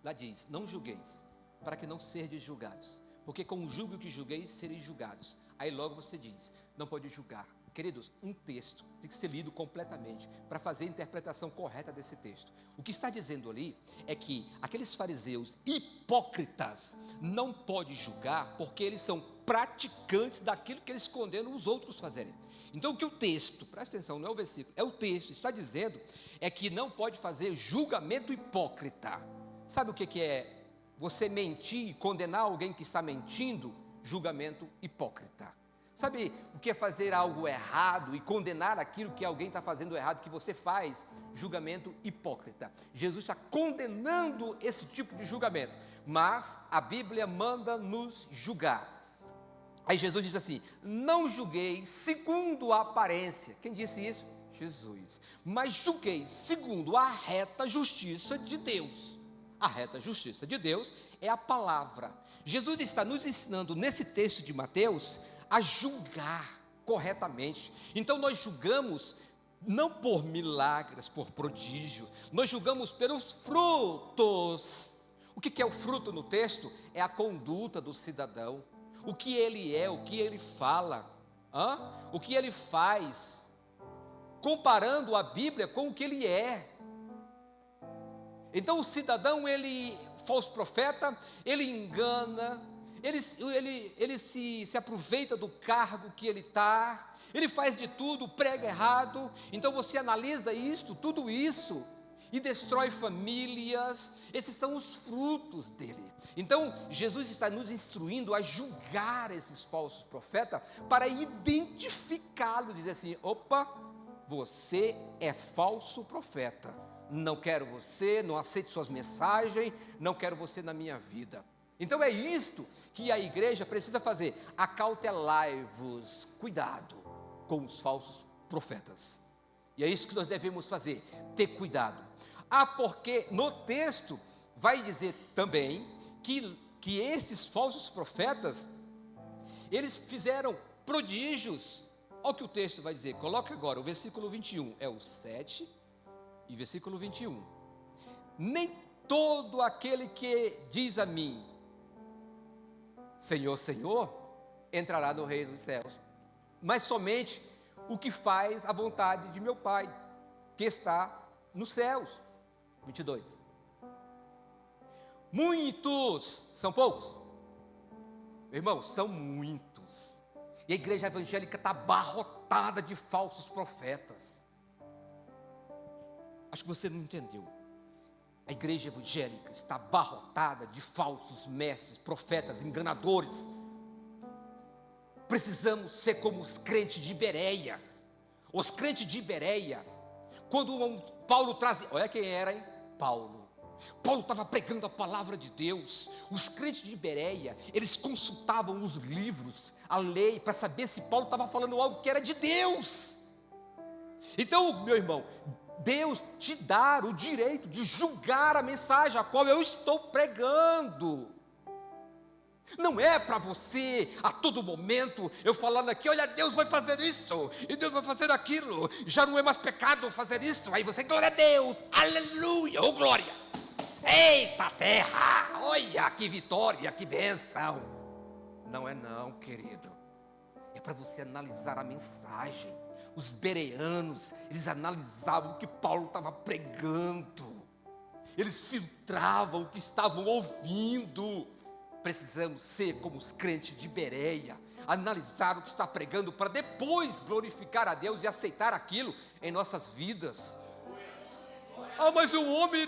Lá diz: não julgueis, para que não serdes julgados. Porque com o julgo que julgueis, sereis julgados. Aí logo você diz: não pode julgar. Queridos, um texto tem que ser lido completamente para fazer a interpretação correta desse texto. O que está dizendo ali é que aqueles fariseus hipócritas não podem julgar, porque eles são praticantes daquilo que eles condenam os outros fazerem. Então o que o texto, presta atenção, não é o versículo, é o texto, está dizendo é que não pode fazer julgamento hipócrita. Sabe o que é você mentir e condenar alguém que está mentindo? Julgamento hipócrita. Sabe o que é fazer algo errado e condenar aquilo que alguém está fazendo errado, que você faz? Julgamento hipócrita. Jesus está condenando esse tipo de julgamento, mas a Bíblia manda nos julgar. Aí Jesus diz assim: não julgueis segundo a aparência. Quem disse isso? Jesus. Mas julgueis segundo a reta justiça de Deus. A reta justiça de Deus é a palavra. Jesus está nos ensinando nesse texto de Mateus a julgar corretamente. Então nós julgamos não por milagres, por prodígios, nós julgamos pelos frutos. O que é o fruto no texto? É a conduta do cidadão, o que ele é, o que ele fala, o que ele faz, comparando a Bíblia com o que ele é. Então o cidadão, ele, falso profeta, ele engana, ele se aproveita do cargo que ele está, ele faz de tudo, prega errado. Então você analisa tudo isso, e destrói famílias. Esses são os frutos dele. Então Jesus está nos instruindo a julgar esses falsos profetas, para identificá-los, dizer assim: opa, você é falso profeta, não quero você, não aceito suas mensagens, não quero você na minha vida. Então é isto que a igreja precisa fazer: acautelai-vos, cuidado com os falsos profetas. E é isso que nós devemos fazer, ter cuidado. Porque no texto vai dizer também que esses falsos profetas, eles fizeram prodígios. Olha o que o texto vai dizer, coloca agora o versículo 21, é o 7 e versículo 21. Nem todo aquele que diz a mim, Senhor, Senhor, entrará no reino dos céus, mas somente o que faz a vontade de meu Pai, que está nos céus. 22. Muitos, são poucos? Irmãos, são muitos. E a igreja evangélica está abarrotada de falsos profetas. Acho que você não entendeu. A igreja evangélica está abarrotada de falsos mestres, profetas, enganadores. Precisamos ser como os crentes de Bereia. Os crentes de Bereia, quando Paulo trazia, olha quem era, hein? Paulo estava pregando a palavra de Deus. Os crentes de Bereia, eles consultavam os livros, a lei, para saber se Paulo estava falando algo que era de Deus. Então, meu irmão, Deus te dá o direito de julgar a mensagem a qual eu estou pregando. Não é para você, a todo momento, eu falando aqui, olha, Deus vai fazer isso, e Deus vai fazer aquilo, já não é mais pecado fazer isso, aí você, glória a Deus, aleluia, oh glória, eita terra, olha que vitória, que bênção. Não é não, querido, é para você analisar a mensagem. Os bereanos, eles analisavam o que Paulo estava pregando, eles filtravam o que estavam ouvindo. Precisamos ser como os crentes de Bereia, analisar o que está pregando para depois glorificar a Deus e aceitar aquilo em nossas vidas. Ah, mas o homem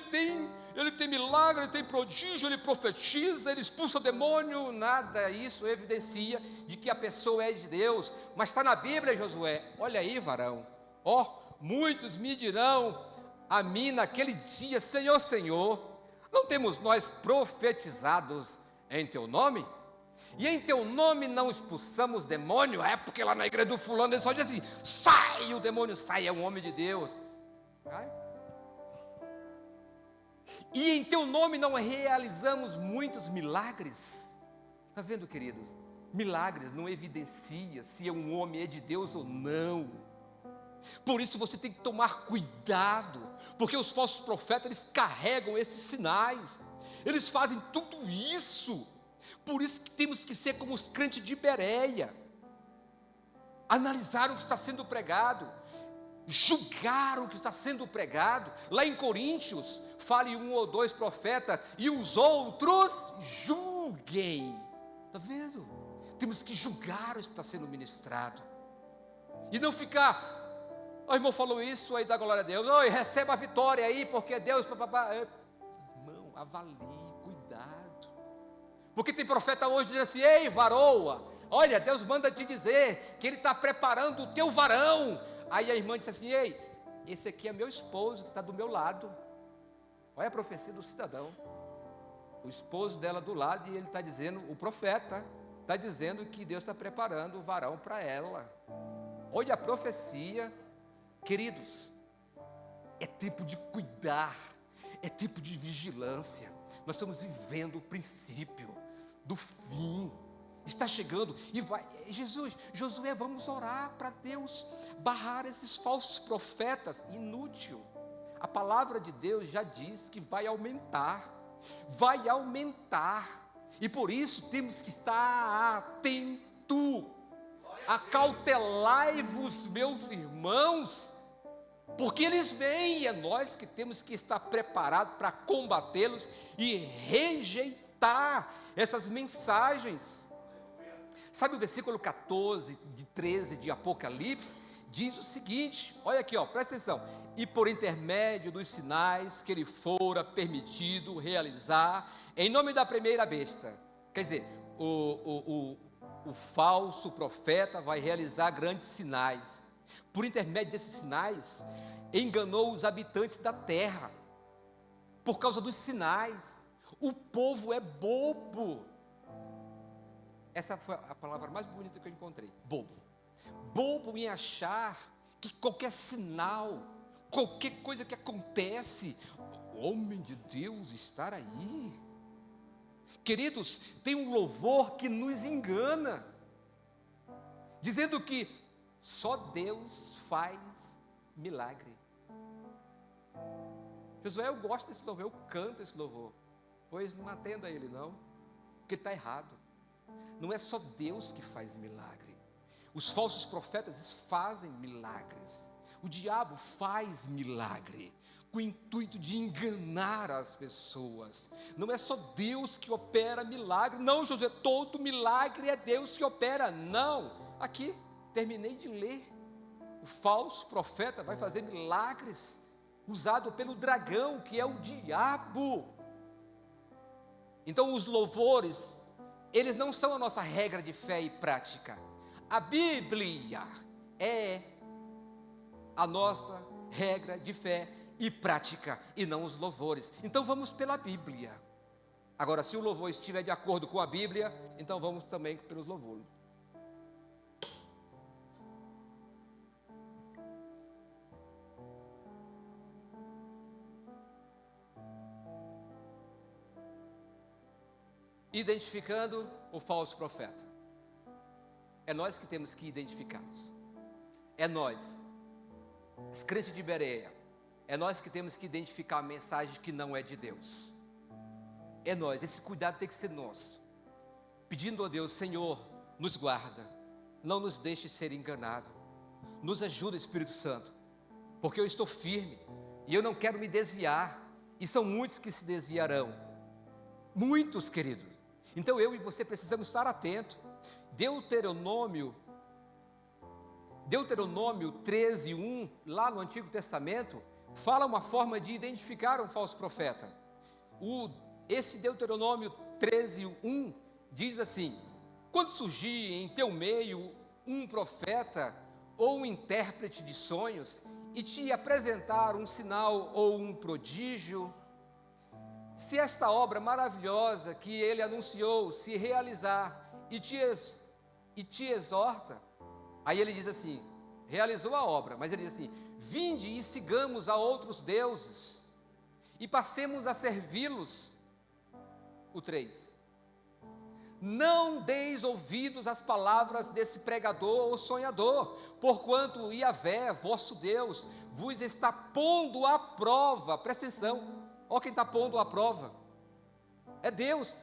ele tem milagre, ele tem prodígio, ele profetiza, ele expulsa demônio. Nada, isso evidencia de que a pessoa é de Deus. Mas está na Bíblia, Josué, olha aí, varão, muitos me dirão a mim naquele dia, Senhor, Senhor, não temos nós profetizados em teu nome? E em teu nome não expulsamos demônio? É porque lá na igreja do fulano ele só diz assim, sai, o demônio sai, é um homem de Deus. Sai. E em teu nome não realizamos muitos milagres? Está vendo, queridos? Milagres não evidencia se um homem é de Deus ou não. Por isso você tem que tomar cuidado, porque os falsos profetas, eles carregam esses sinais, eles fazem tudo isso. Por isso que temos que ser como os crentes de Bereia, analisar o que está sendo pregado, julgar o que está sendo pregado. Lá em Coríntios, fale 1 ou 2 profetas, e os outros julguem. Está vendo? Temos que julgar o que está sendo ministrado, e não ficar, o irmão falou isso, aí dá glória a Deus, oi, receba a vitória aí, porque Deus, irmão, avalie, cuidado, porque tem profeta hoje dizendo assim, ei, varoa, olha, Deus manda te dizer, que Ele está preparando o teu varão. Aí a irmã disse assim, ei, esse aqui é meu esposo, que está do meu lado. Olha a profecia do cidadão, o esposo dela do lado, e ele está dizendo, o profeta está dizendo que Deus está preparando o varão para ela. Olha a profecia. Queridos, é tempo de cuidar, é tempo de vigilância. Nós estamos vivendo o princípio do fim, está chegando, e vai, Josué, vamos orar para Deus barrar esses falsos profetas. Inútil, a palavra de Deus já diz que vai aumentar, e por isso temos que estar atento. Acautelai-vos, meus irmãos, porque eles vêm, e é nós que temos que estar preparados para combatê-los e rejeitar essas mensagens. Sabe o versículo 14, de 13 de Apocalipse, diz o seguinte, olha aqui, presta atenção, e por intermédio dos sinais que ele fora permitido realizar, em nome da primeira besta, quer dizer, o falso profeta vai realizar grandes sinais. Por intermédio desses sinais, enganou os habitantes da terra. Por causa dos sinais, o povo é bobo. Essa foi a palavra mais bonita que eu encontrei, bobo. Bobo em achar que qualquer sinal, qualquer coisa que acontece, o homem de Deus estar aí. Queridos, tem um louvor que nos engana, dizendo que só Deus faz milagre. Josué, eu gosto desse louvor, eu canto esse louvor. Pois não atenda ele não, porque está errado. Não é só Deus que faz milagre. Os falsos profetas fazem milagres. O diabo faz milagre com o intuito de enganar as pessoas. Não é só Deus que opera milagre. Não, Josué, todo milagre é Deus que opera. Não. Aqui, terminei de ler. O falso profeta vai fazer milagres usado pelo dragão, que é o diabo. Então os louvores, eles não são a nossa regra de fé e prática. A Bíblia é a nossa regra de fé e prática, e não os louvores. Então vamos pela Bíblia. Agora, se o louvor estiver de acordo com a Bíblia, então vamos também pelos louvores. identificando o falso profeta. É nós que temos que identificá-los. É nós, os crentes de Bereia, é nós que temos que identificar a mensagem que não é de Deus. É nós, esse cuidado tem que ser nosso. Pedindo a Deus, Senhor, nos guarda, não nos deixe ser enganado. Nos ajuda, Espírito Santo, porque eu estou firme e eu não quero me desviar. E são muitos que se desviarão. Muitos, queridos. Então eu e você precisamos estar atentos. Deuteronômio 13:1, lá no Antigo Testamento, fala uma forma de identificar um falso profeta. Esse Deuteronômio 13:1 diz assim: quando surgir em teu meio um profeta ou um intérprete de sonhos e te apresentar um sinal ou um prodígio, se esta obra maravilhosa que ele anunciou se realizar e te exorta, aí ele diz assim, realizou a obra, mas ele diz assim: vinde e sigamos a outros deuses e passemos a servi-los. O 3: não deis ouvidos às palavras desse pregador ou sonhador, porquanto Yahvé, vosso Deus, vos está pondo à prova. Presta atenção, olha quem está pondo à prova, é Deus.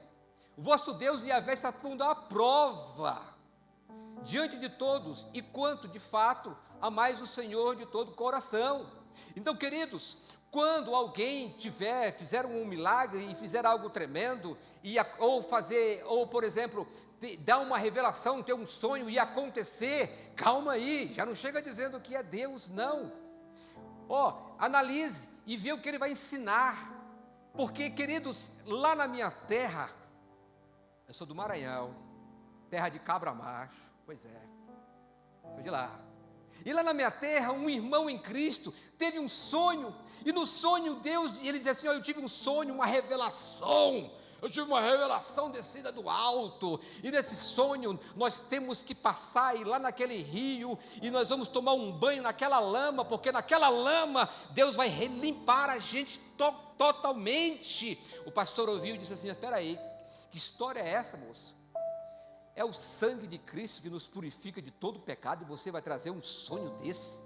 O vosso Deus Yahvé está pondo à prova diante de todos, e quanto de fato amais o Senhor de todo o coração. Então, queridos, quando alguém fizer um milagre e fizer algo tremendo, ou por exemplo, dar uma revelação, ter um sonho e acontecer, calma aí, já não chega dizendo que é Deus, não. Analise e vê o que ele vai ensinar, porque, queridos, lá na minha terra, eu sou do Maranhão, terra de cabra macho, pois é, sou de lá. E lá na minha terra, um irmão em Cristo teve um sonho, e no sonho ele dizia assim: eu tive um sonho, uma revelação, eu tive uma revelação descida do alto, e nesse sonho nós temos que passar e lá naquele rio, e nós vamos tomar um banho naquela lama, porque naquela lama Deus vai limpar a gente totalmente. O pastor ouviu e disse assim: espera aí, que história é essa, moço? É o sangue de Cristo que nos purifica de todo pecado, e você vai trazer um sonho desse,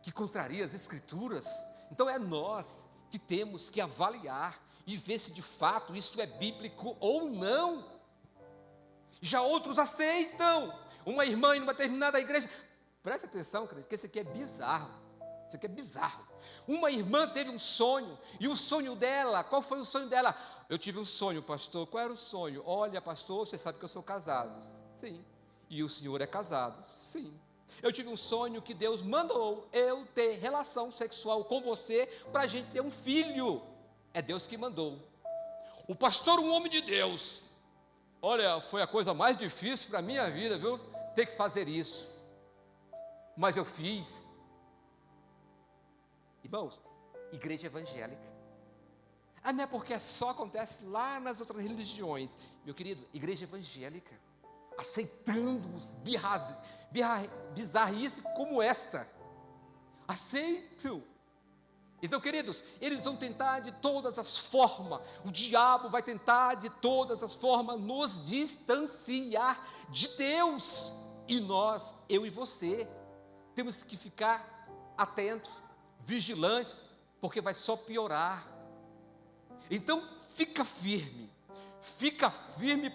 que contraria as Escrituras? Então é nós que temos que avaliar e ver se de fato isso é bíblico ou não. Já outros aceitam. Uma irmã em uma determinada igreja, presta atenção, que esse aqui é bizarro, isso aqui é bizarro. Uma irmã teve um sonho, e o sonho dela, qual foi o sonho dela? Eu tive um sonho, pastor. Qual era o sonho? Olha, pastor, você sabe que eu sou casado. Sim. E o senhor é casado? Sim. Eu tive um sonho que Deus mandou eu ter relação sexual com você para a gente ter um filho. É Deus que mandou. O pastor, um homem de Deus. Olha, foi a coisa mais difícil para a minha vida, viu? Ter que fazer isso. Mas eu fiz. Irmãos, igreja evangélica. Não é porque só acontece lá nas outras religiões. Meu querido, igreja evangélica, aceitando os bizarrices como esta. Aceitam. Então, queridos, eles vão tentar de todas as formas, o diabo vai tentar de todas as formas nos distanciar de Deus. E nós, eu e você, temos que ficar atentos, vigilantes, porque vai só piorar. Então fica firme,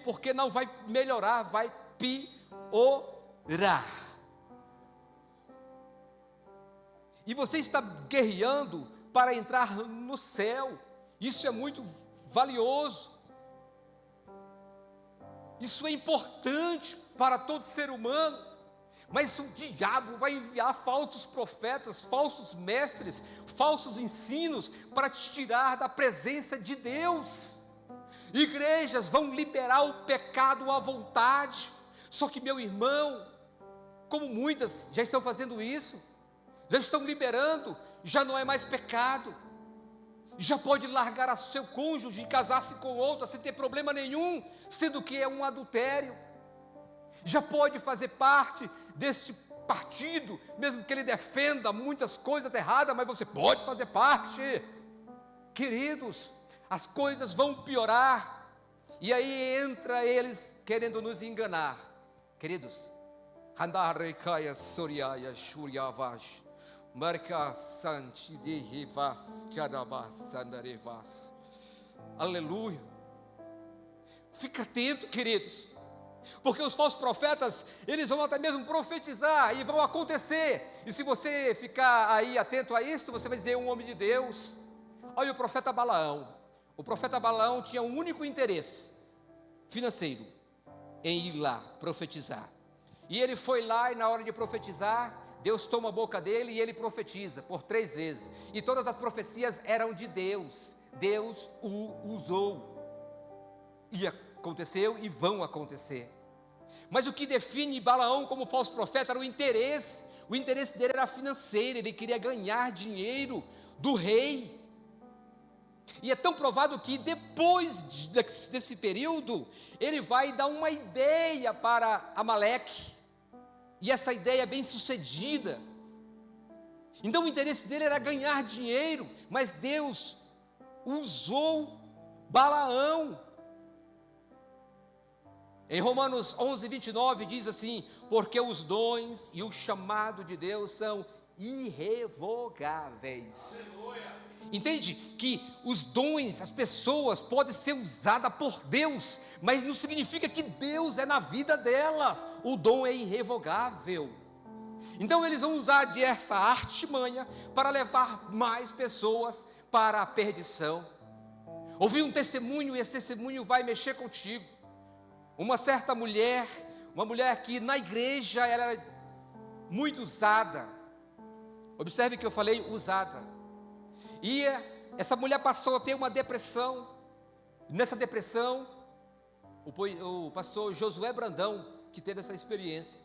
porque não vai melhorar, vai piorar. E você está guerreando para entrar no céu, isso é muito valioso, isso é importante para todo ser humano. Mas o diabo vai enviar falsos profetas, falsos mestres, falsos ensinos para te tirar da presença de Deus. Igrejas vão liberar o pecado à vontade. Só que, meu irmão, como muitas já estão fazendo isso, já estão liberando, já não é mais pecado, já pode largar a seu cônjuge e casar-se com outra sem ter problema nenhum, sendo que é um adultério. Já pode fazer parte deste partido, mesmo que ele defenda muitas coisas erradas, mas você pode fazer parte. Queridos, as coisas vão piorar, E aí entra eles querendo nos enganar. Queridos, Handarekaya Soriaya Shuriavash, Marca Santi de Rivas, Chadabas, Sandarevas. Aleluia. Fica atento, queridos, porque os falsos profetas, eles vão até mesmo profetizar e vão acontecer. E se você ficar aí atento a isto, você vai dizer: um homem de Deus. Olha o profeta Balaão. O profeta Balaão tinha um único interesse financeiro, em ir lá profetizar. E ele foi lá, e na hora de profetizar, Deus toma a boca dele e ele profetiza por 3 vezes. E todas as profecias eram de Deus. Deus o usou. E aconteceu e vão acontecer. Mas o que define Balaão como falso profeta era o interesse. O interesse dele era financeiro, ele queria ganhar dinheiro do rei. E é tão provado que depois desse período, ele vai dar uma ideia para Amaleque. E essa ideia é bem sucedida. Então o interesse dele era ganhar dinheiro, mas Deus usou Balaão. Em Romanos 11, 29 diz assim: porque os dons e o chamado de Deus são irrevogáveis. Aleluia. Entende que os dons, as pessoas podem ser usadas por Deus, mas não significa que Deus é na vida delas. O dom é irrevogável. Então eles vão usar dessa artimanha para levar mais pessoas para a perdição. Ouvir um testemunho, e esse testemunho vai mexer contigo. Uma certa mulher, uma mulher que na igreja ela era muito usada. Observe que eu falei usada. E essa mulher passou a ter uma depressão. Nessa depressão, o pastor Josué Brandão, que teve essa experiência,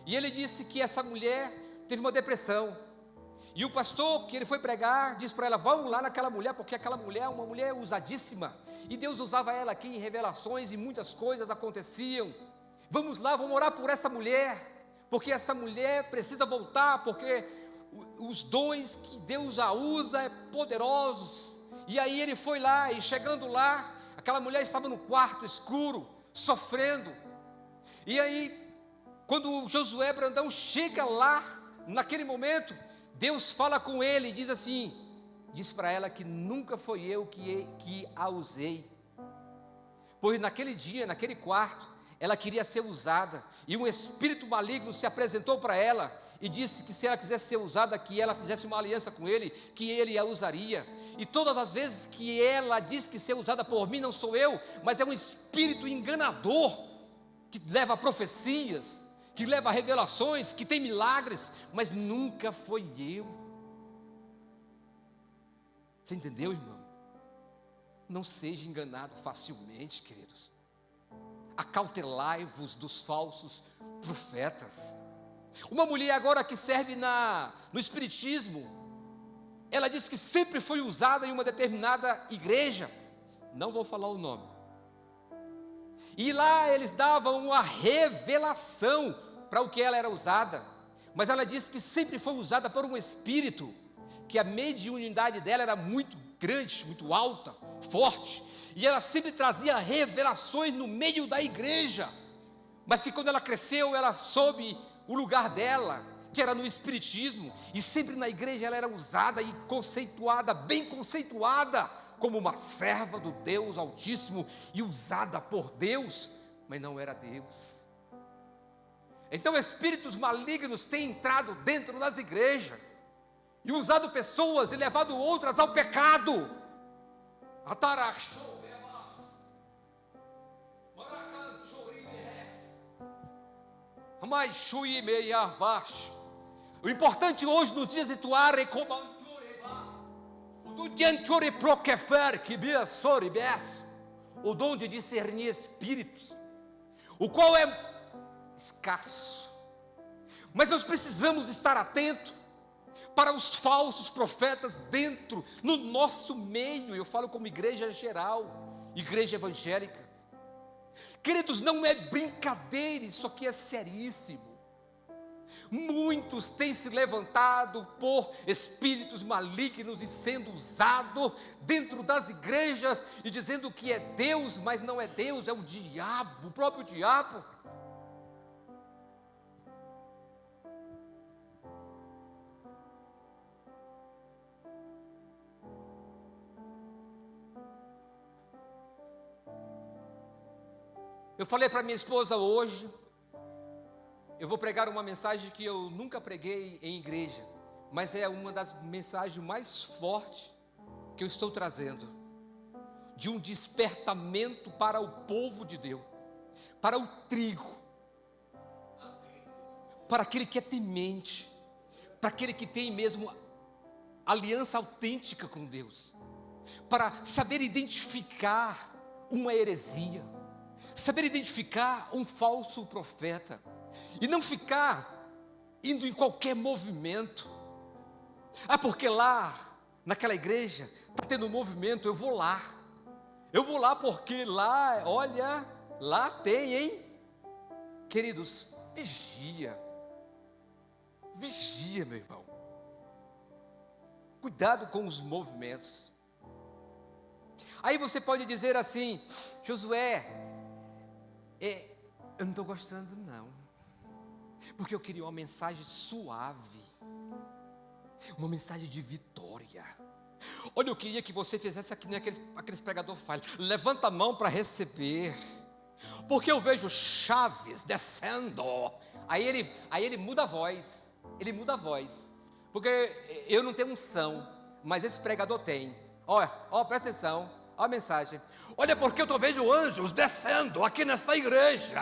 e ele disse que essa mulher teve uma depressão. E o pastor, que ele foi pregar, disse para ela: vamos lá naquela mulher, porque aquela mulher é uma mulher usadíssima. E Deus usava ela aqui em revelações, e muitas coisas aconteciam. Vamos lá, vamos orar por essa mulher, porque essa mulher precisa voltar, porque os dons que Deus a usa é poderosos. E aí ele foi lá, e chegando lá, aquela mulher estava no quarto escuro, sofrendo. E aí, quando Josué Brandão chega lá, naquele momento, Deus fala com ele e diz assim, diz para ela que nunca foi eu que a usei. Pois naquele dia, naquele quarto, ela queria ser usada, e um espírito maligno se apresentou para ela, e disse que se ela quisesse ser usada, que ela fizesse uma aliança com ele, que ele a usaria. E todas as vezes que ela diz que ser usada por mim, não sou eu, mas é um espírito enganador, que leva profecias, que leva revelações, que tem milagres, mas nunca foi eu. Você entendeu, irmão? Não seja enganado facilmente, queridos. Acautelai-vos dos falsos profetas. Uma mulher agora que serve no espiritismo, ela diz que sempre foi usada em uma determinada igreja, não vou falar o nome, e lá eles davam uma revelação para o que ela era usada, mas ela disse que sempre foi usada por um espírito, que a mediunidade dela era muito grande, muito alta, forte, e ela sempre trazia revelações no meio da igreja, mas que quando ela cresceu, ela soube o lugar dela, que era no espiritismo, e sempre na igreja ela era usada e conceituada, bem conceituada, como uma serva do Deus Altíssimo, e usada por Deus, mas não era Deus. Então espíritos malignos têm entrado dentro das igrejas, e usado pessoas e levado outras ao pecado. O importante hoje nos dias atuais é o dom de discernir espíritos, o qual é escasso, mas nós precisamos estar atentos para os falsos profetas dentro, no nosso meio. Eu falo como igreja geral, igreja evangélica. Queridos, não é brincadeira, isso aqui é seríssimo. Muitos têm se levantado por espíritos malignos e sendo usado dentro das igrejas e dizendo que é Deus, mas não é Deus, é o diabo, o próprio diabo. Eu falei para minha esposa hoje, eu vou pregar uma mensagem que eu nunca preguei em igreja, mas é uma das mensagens mais fortes que eu estou trazendo, de um despertamento para o povo de Deus, para o trigo, para aquele que é temente, para aquele que tem mesmo aliança autêntica com Deus, para saber identificar uma heresia, saber identificar um falso profeta, e não ficar indo em qualquer movimento. Porque lá, naquela igreja, está tendo um movimento, eu vou lá porque lá, olha, lá tem, hein? Queridos, vigia, meu irmão, cuidado com os movimentos. Aí você pode dizer assim: Josué, eu não estou gostando não, porque eu queria uma mensagem suave, uma mensagem de vitória. Olha, eu queria que você fizesse aqui, nem aqueles pregadores fazem, levanta a mão para receber, porque eu vejo chaves descendo. Aí ele muda a voz, porque eu não tenho unção, mas esse pregador tem. Olha, presta atenção, olha a mensagem. Olha, porque eu vejo anjos descendo aqui nesta igreja,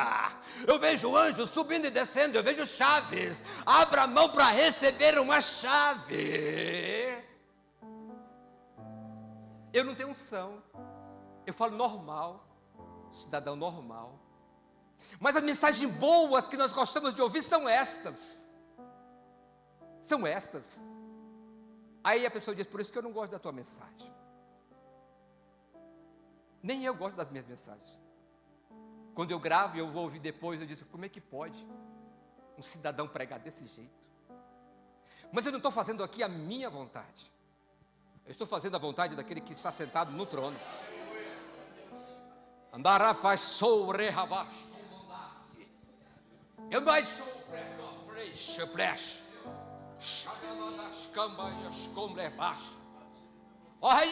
eu vejo anjos subindo e descendo, eu vejo chaves. Abra a mão para receber uma chave. Eu não tenho unção, eu falo normal, cidadão normal, mas as mensagens boas que nós gostamos de ouvir são estas. Aí a pessoa diz: por isso que eu não gosto da tua mensagem. Nem eu gosto das minhas mensagens. Quando eu gravo e eu vou ouvir depois, eu digo: como é que pode um cidadão pregar desse jeito? Mas eu não estou fazendo aqui a minha vontade, eu estou fazendo a vontade daquele que está sentado no trono. Andará faz sobre ravash, eu mais fresh bresh, chaganas cambanhas com levash. Olha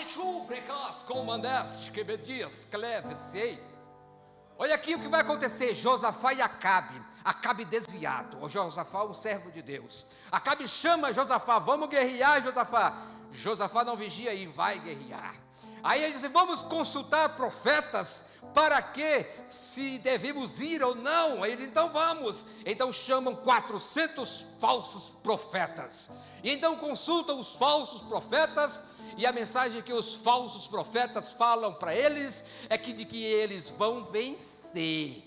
aqui o que vai acontecer: Josafá e Acabe desviado. O Josafá, o servo de Deus, Acabe chama Josafá: vamos guerrear, Josafá. Josafá não vigia e vai guerrear. Aí ele diz: vamos consultar profetas para que se devemos ir ou não. Aí ele: então vamos. Então chamam 400 falsos profetas, e então consultam os falsos profetas. E a mensagem que os falsos profetas falam para eles é de que eles vão vencer.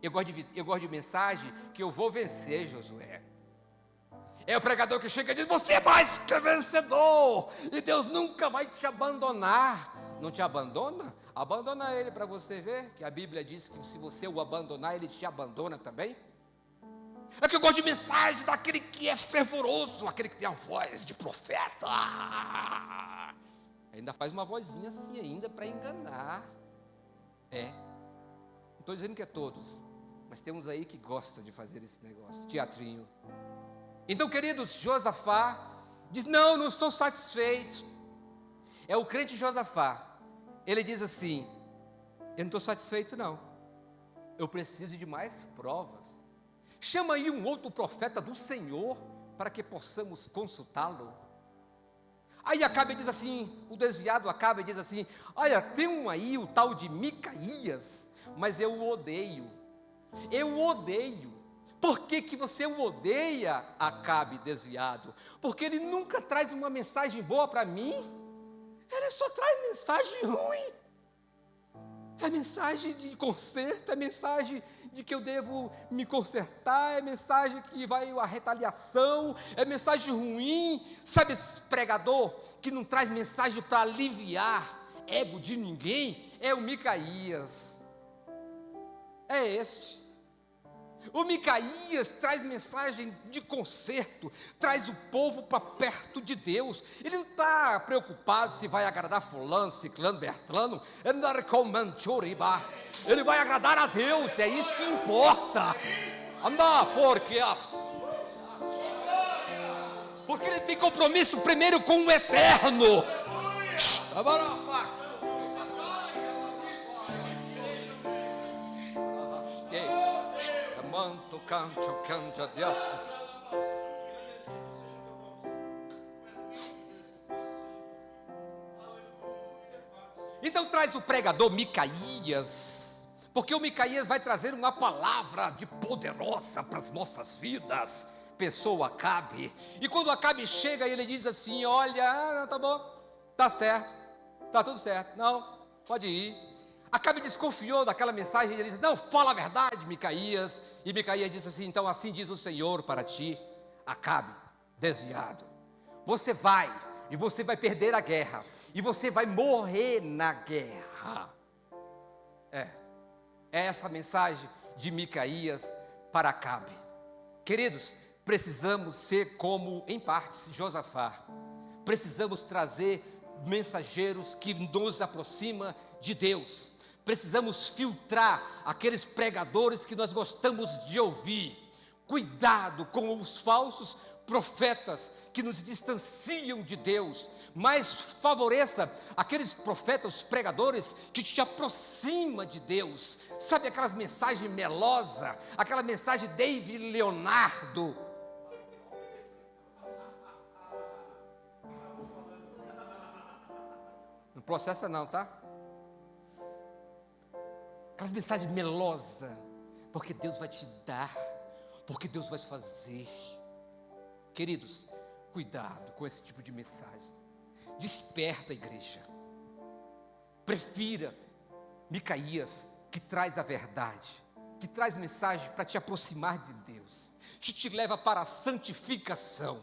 Eu gosto de mensagem que eu vou vencer, Josué. É o pregador que chega e diz: você é mais que vencedor, e Deus nunca vai te abandonar. Não te abandona? Abandona ele para você ver, que a Bíblia diz que se você o abandonar, ele te abandona também. É que eu gosto de mensagem daquele que é fervoroso, aquele que tem a voz de profeta. Ainda faz uma vozinha assim ainda para enganar. Não estou dizendo que é todos, mas tem uns aí que gostam de fazer esse negócio, teatrinho. Então, queridos, Josafá diz: não estou satisfeito. É o crente Josafá. Ele diz assim: eu não estou satisfeito não, eu preciso de mais provas. Chama aí um outro profeta do Senhor, para que possamos consultá-lo. Aí Acabe diz assim, o desviado Acabe diz assim: olha, tem um aí, o tal de Micaías, mas eu o odeio. Por que você o odeia, Acabe desviado? Porque ele nunca traz uma mensagem boa para mim, ele só traz mensagem ruim. É mensagem de conserto, é mensagem de que eu devo me consertar, é mensagem que vai a retaliação, é mensagem ruim. Sabe esse pregador que não traz mensagem para aliviar ego de ninguém? É o Micaías, é este. O Micaías traz mensagem de conserto, traz o povo para perto de Deus. Ele não está preocupado se vai agradar fulano, ciclano, bertrano. Ele vai agradar a Deus, é isso que importa. Porque ele tem compromisso primeiro com o eterno. Então traz o pregador Micaías, porque o Micaías vai trazer uma palavra de poderosa para as nossas vidas. Pensou Acabe, e quando Acabe chega, ele diz assim: olha, tá bom, tá certo, tá tudo certo, não, pode ir. Acabe desconfiou daquela mensagem, ele disse: não, fala a verdade, Micaías. E Micaías disse assim: então assim diz o Senhor para ti, Acabe, desviado, você vai, e você vai perder a guerra, e você vai morrer na guerra. É essa a mensagem de Micaías para Acabe. Queridos, precisamos ser como, em partes, Josafá. Precisamos trazer mensageiros que nos aproximam de Deus. Precisamos filtrar aqueles pregadores que nós gostamos de ouvir. Cuidado com os falsos profetas que nos distanciam de Deus, mas favoreça aqueles profetas, os pregadores que te aproximam de Deus. Sabe aquelas mensagens melosas, aquela mensagem David Leonardo? Não processa não, tá? Aquelas mensagens melosas, porque Deus vai te dar, porque Deus vai fazer. Queridos, cuidado com esse tipo de mensagem. Desperta a igreja. Prefira Micaías, que traz a verdade, que traz mensagem para te aproximar de Deus, que te leva para a santificação,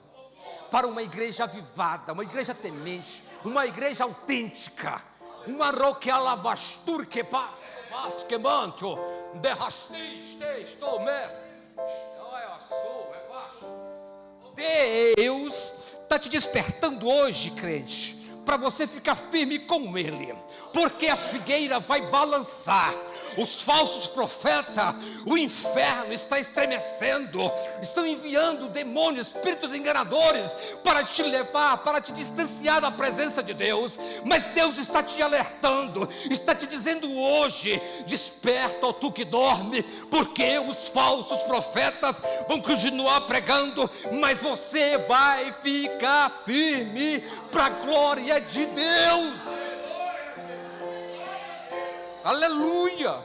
para uma igreja avivada, uma igreja temente, uma igreja autêntica, uma roquealavastur que quemanto, Deus está te despertando hoje, crente, para você ficar firme com Ele, porque a figueira vai balançar. Os falsos profetas, o inferno está estremecendo, estão enviando demônios, espíritos enganadores, para te levar, para te distanciar da presença de Deus. Mas Deus está te alertando, está te dizendo hoje: desperta, ó tu que dorme, porque os falsos profetas vão continuar pregando, mas você vai ficar firme para a glória de Deus. Aleluia.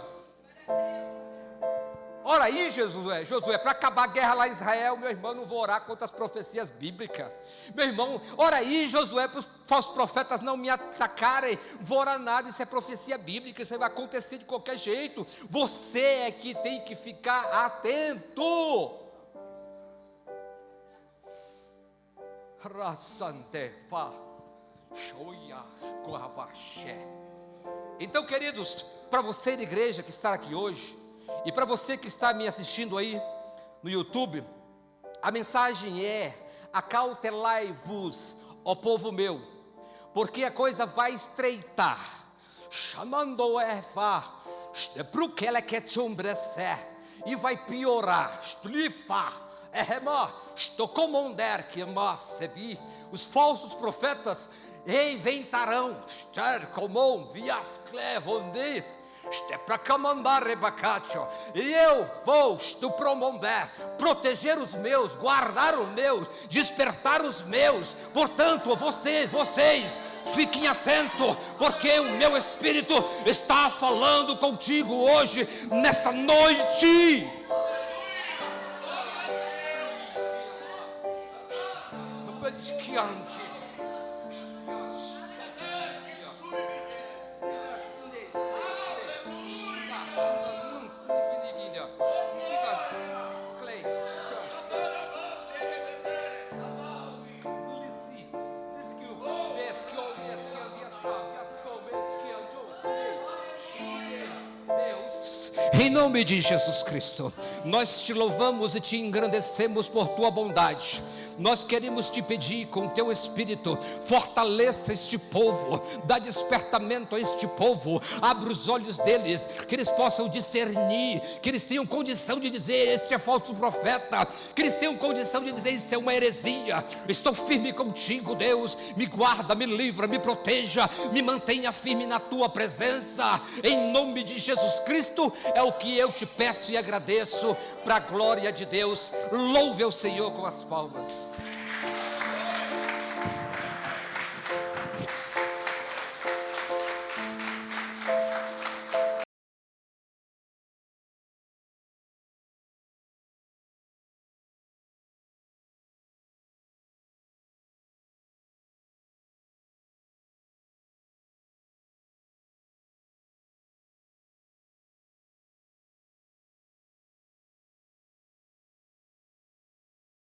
Ora aí, Josué, para acabar a guerra lá em Israel, meu irmão, não vou orar contra as profecias bíblicas. Meu irmão, ora aí, Josué, para os falsos profetas não me atacarem. Vou orar nada, isso é profecia bíblica, isso vai acontecer de qualquer jeito. Você é que tem que ficar atento. Então, queridos, para você da igreja que está aqui hoje, e para você que está me assistindo aí no YouTube, a mensagem é: acautelai-vos, ó povo meu, porque a coisa vai estreitar. Chamando Eva, e vai piorar. Os falsos profetas inventarão e eu vou proteger os meus, guardar os meus, despertar os meus. Portanto, vocês fiquem atentos, porque o meu Espírito está falando contigo hoje, nesta noite. Em nome de Jesus Cristo, nós te louvamos e te engrandecemos por tua bondade. Nós queremos te pedir com teu Espírito, fortaleça este povo, dá despertamento a este povo, abre os olhos deles, que eles possam discernir, que eles tenham condição de dizer: este é falso profeta, que eles tenham condição de dizer: isso é uma heresia. Estou firme contigo, Deus, me guarda, me livra, me proteja, me mantenha firme na tua presença, em nome de Jesus Cristo. É o que eu te peço e agradeço, para a glória de Deus. Louve ao Senhor com as palmas.